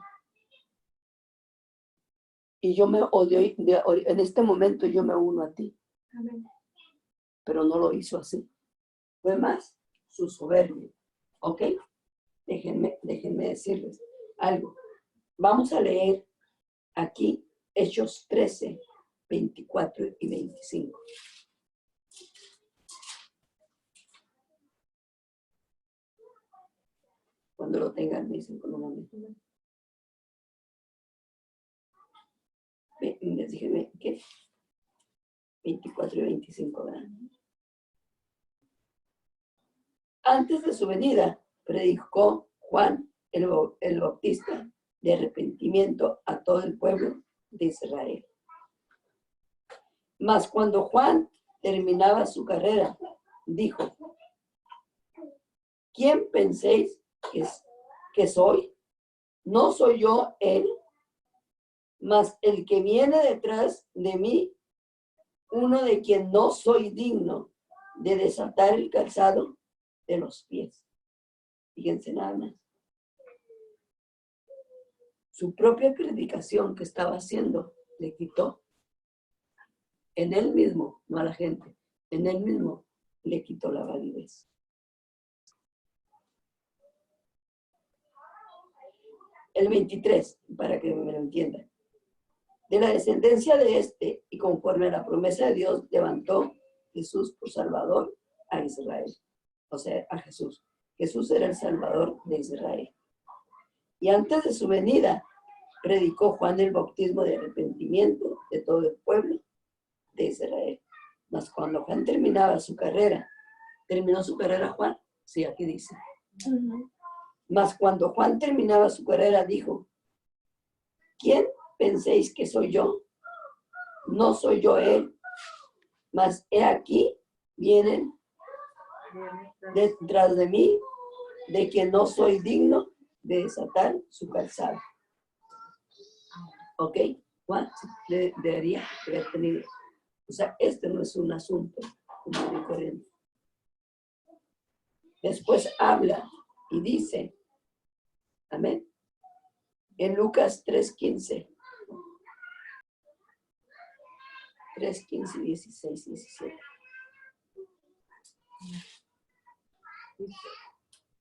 Y yo en este momento yo me uno a ti. Amén. Pero no lo hizo así. Fue más su soberbia. ¿Ok? Déjenme decirles algo. Vamos a leer aquí Hechos 13, 24 y 25. Cuando lo tengan, me dicen con un momento. Déjenme, ¿qué? 24 y 25, ¿verdad? Antes de su venida, predicó Juan el Bautista de arrepentimiento a todo el pueblo de Israel. Mas cuando Juan terminaba su carrera, dijo, ¿quién penséis que soy? No soy yo él, mas el que viene detrás de mí, uno de quien no soy digno de desatar el calzado de los pies. Fíjense nada más. Su propia predicación que estaba haciendo le quitó. En él mismo, no a la gente, en él mismo le quitó la validez. El 23, para que me lo entiendan. De la descendencia de este, y conforme a la promesa de Dios, levantó Jesús por Salvador a Israel. O sea, a Jesús. Jesús era el Salvador de Israel. Y antes de su venida, predicó Juan el bautismo de arrepentimiento de todo el pueblo de Israel. Mas cuando Juan terminó su carrera Juan, sí, aquí dice. Mas cuando Juan terminaba su carrera, dijo, ¿quién penséis que soy yo? No soy yo él, Mas he aquí, vienen detrás de mí, de quien no soy digno de desatar su calzado. ¿Ok? Juan debería haber tenido. O sea, este no es un asunto común y corriente. Después habla y dice, amén, en Lucas 3:15. 3:15, 16, 17. Dice,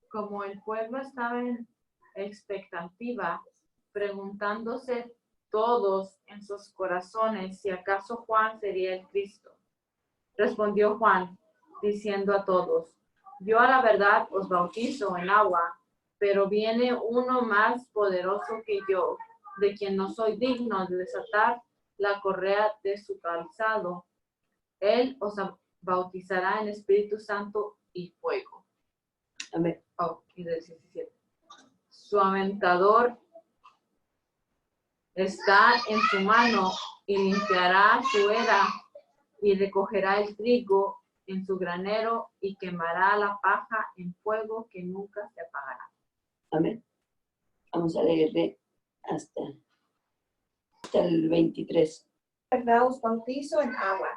como el pueblo estaba en expectativa, preguntándose todos en sus corazones si acaso Juan sería el Cristo. Respondió Juan, diciendo a todos, yo a la verdad os bautizo en agua, pero viene uno más poderoso que yo, de quien no soy digno de desatar la correa de su calzado. Él os bautizará en Espíritu Santo y fuego. Amén. Oh, y del 17. Su aventador está en su mano y limpiará su era y recogerá el trigo en su granero y quemará la paja en fuego que nunca se apagará. Amén. Vamos a leerle hasta el 23. verdad os bautizo en agua,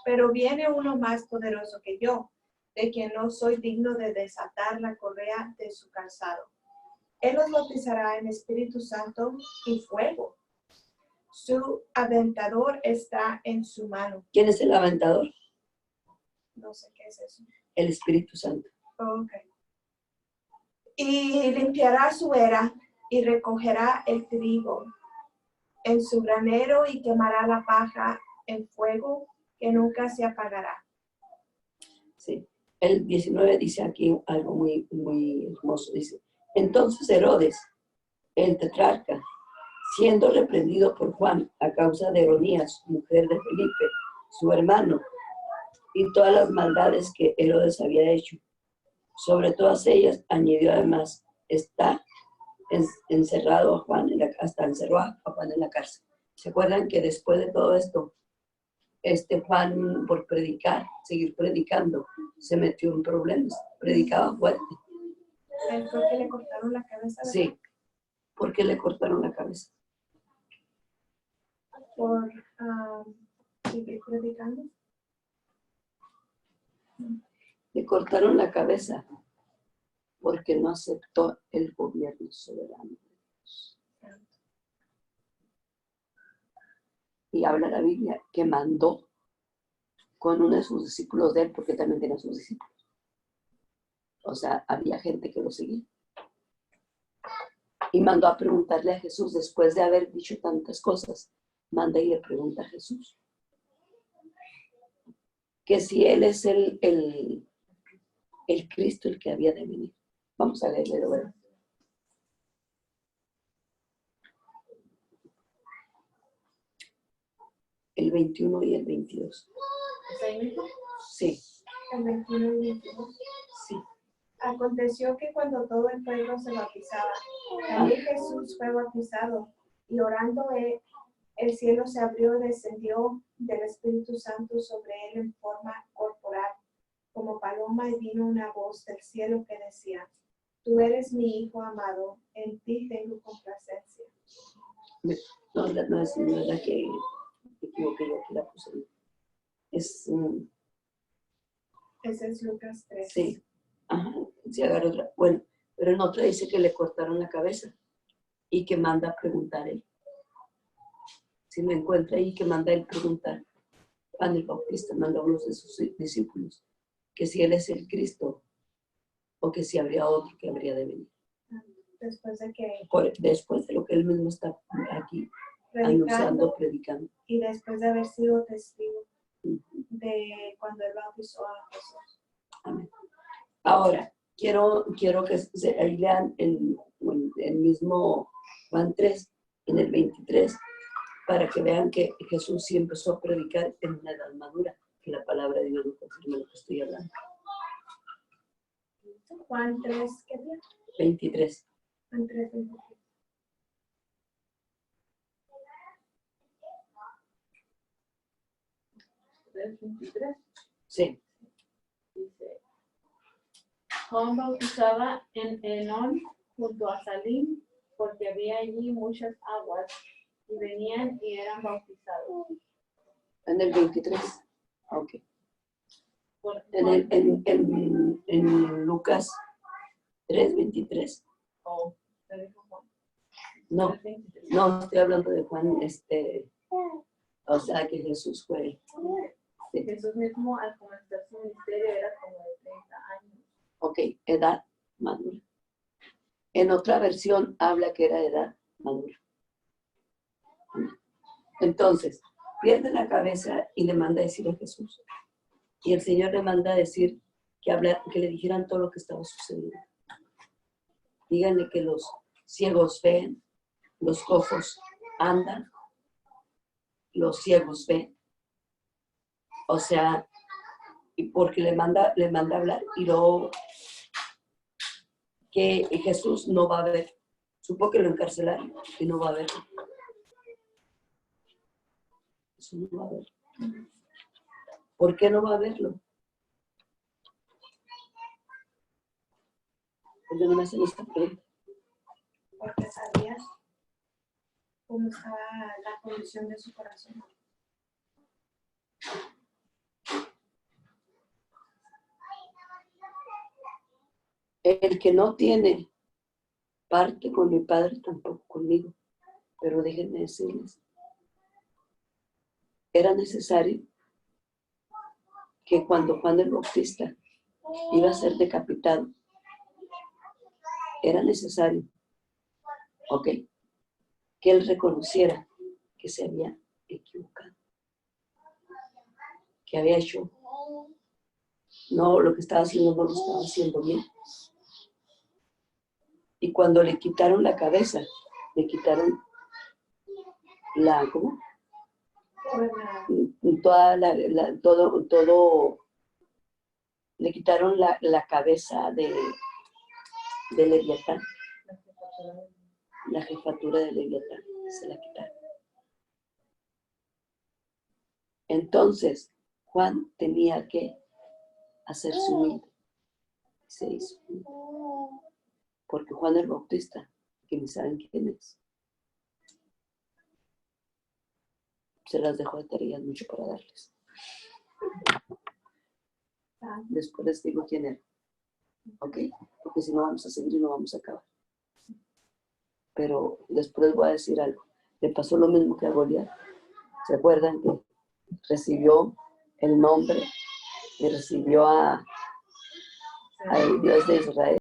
pero viene uno más poderoso que yo, de quien no soy digno de desatar la correa de su calzado. Él os bautizará en Espíritu Santo y fuego. Su aventador está en su mano. ¿Quién es el aventador? No sé qué es eso. El Espíritu Santo. Ok. Y limpiará su era y recogerá el trigo en su granero y quemará la paja en fuego que nunca se apagará. Sí. El 19 dice aquí algo muy, muy hermoso. Dice, entonces Herodes, el tetrarca, siendo reprendido por Juan a causa de Herodías, mujer de Felipe, su hermano, y todas las maldades que Herodes había hecho, sobre todas ellas añadió además, encerrado a Juan, hasta encerró a Juan en la cárcel. ¿Se acuerdan que después de todo esto, Juan, por seguir predicando, se metió en problemas? Predicaba fuerte. Él creo que le cortaron la cabeza. ¿Verdad? Sí, porque le cortaron la cabeza. Por seguir predicando. Le cortaron la cabeza porque no aceptó el gobierno soberano. Y habla la Biblia que mandó con uno de sus discípulos de él, porque también tenía sus discípulos. O sea, había gente que lo seguía. Y mandó a preguntarle a Jesús, después de haber dicho tantas cosas, manda y le pregunta a Jesús que si él es el Cristo, el que había de venir. Vamos a leerle de nuevo. El 21 y el 22. ¿Es ahí mismo? Sí, El 21 y 22. sí. Aconteció que cuando todo el pueblo se bautizaba, también Jesús fue bautizado, y orando el cielo se abrió y descendió del Espíritu Santo sobre él en forma corporal, como paloma, y vino una voz del cielo que decía, tú eres mi Hijo amado, en ti tengo complacencia. No es verdad que me equivoqué, yo aquí la puse. Ese es Lucas 3. Sí. Ajá, sí, agarra otra. Bueno, pero en otra dice que le cortaron la cabeza y que manda a preguntar él. Si me encuentra ahí, que manda él preguntar. Juan el Bautista manda a uno de sus discípulos que si él es el Cristo o que si habría otro que habría de venir. Después de que Después de lo que él mismo está aquí anunciando, predicando. Y después de haber sido testigo de cuando él bautizó a Jesús. Amén. Ahora, quiero que ahí lean el mismo Juan 3, en el 23, para que vean que Jesús sí empezó a predicar en una edad madura, que la palabra de Dios no confirma lo que estoy hablando. Juan 3, ¿qué día? 23. Juan 3, 23. 3:23. Sí. Dice, Juan bautizaba en Enón junto a Salim, porque había allí muchas aguas, y venían y eran bautizados. En el 23. Ok. Por En, Juan- en Lucas 3:23. Oh, ¿te dijo Juan? No, 3:23. no, estoy hablando de Juan, o sea que Jesús fue. Sí. Jesús mismo al comenzar su ministerio era como de 30 años. Ok, edad madura. En otra versión habla que era edad madura. Entonces, pierde la cabeza y le manda a decir a Jesús. Y el Señor le manda a decir que le dijeran todo lo que estaba sucediendo. Díganle que los ciegos ven, los cojos andan, los ciegos ven. O sea, y porque le manda a hablar y luego que Jesús no va a ver. Supo que lo encarcelaron y no va a verlo. Eso no va a verlo. ¿Por qué no va a verlo? Porque no me hacen esta pregunta. Porque sabía cómo estaba la condición de su corazón. El que no tiene parte con mi Padre, tampoco conmigo. Pero déjenme decirles, era necesario que cuando Juan el Bautista iba a ser decapitado, era necesario, ok, que él reconociera que se había equivocado, que había hecho, no, lo que estaba haciendo no lo estaba haciendo bien. Y cuando le quitaron la cabeza, le quitaron ¿cómo? Todo, le quitaron la cabeza de Leviatán, la jefatura de Leviatán, se la quitaron. Entonces, Juan tenía que hacerse humilde. Se hizo humilde. Porque Juan el Bautista, que ni saben quién es, se las dejó de tareas mucho para darles. Después les digo quién era. ¿Ok? Porque si no vamos a seguir y no vamos a acabar. Pero después voy a decir algo. Le pasó lo mismo que a Goliat. ¿Se acuerdan que recibió el nombre y recibió al Dios de Israel?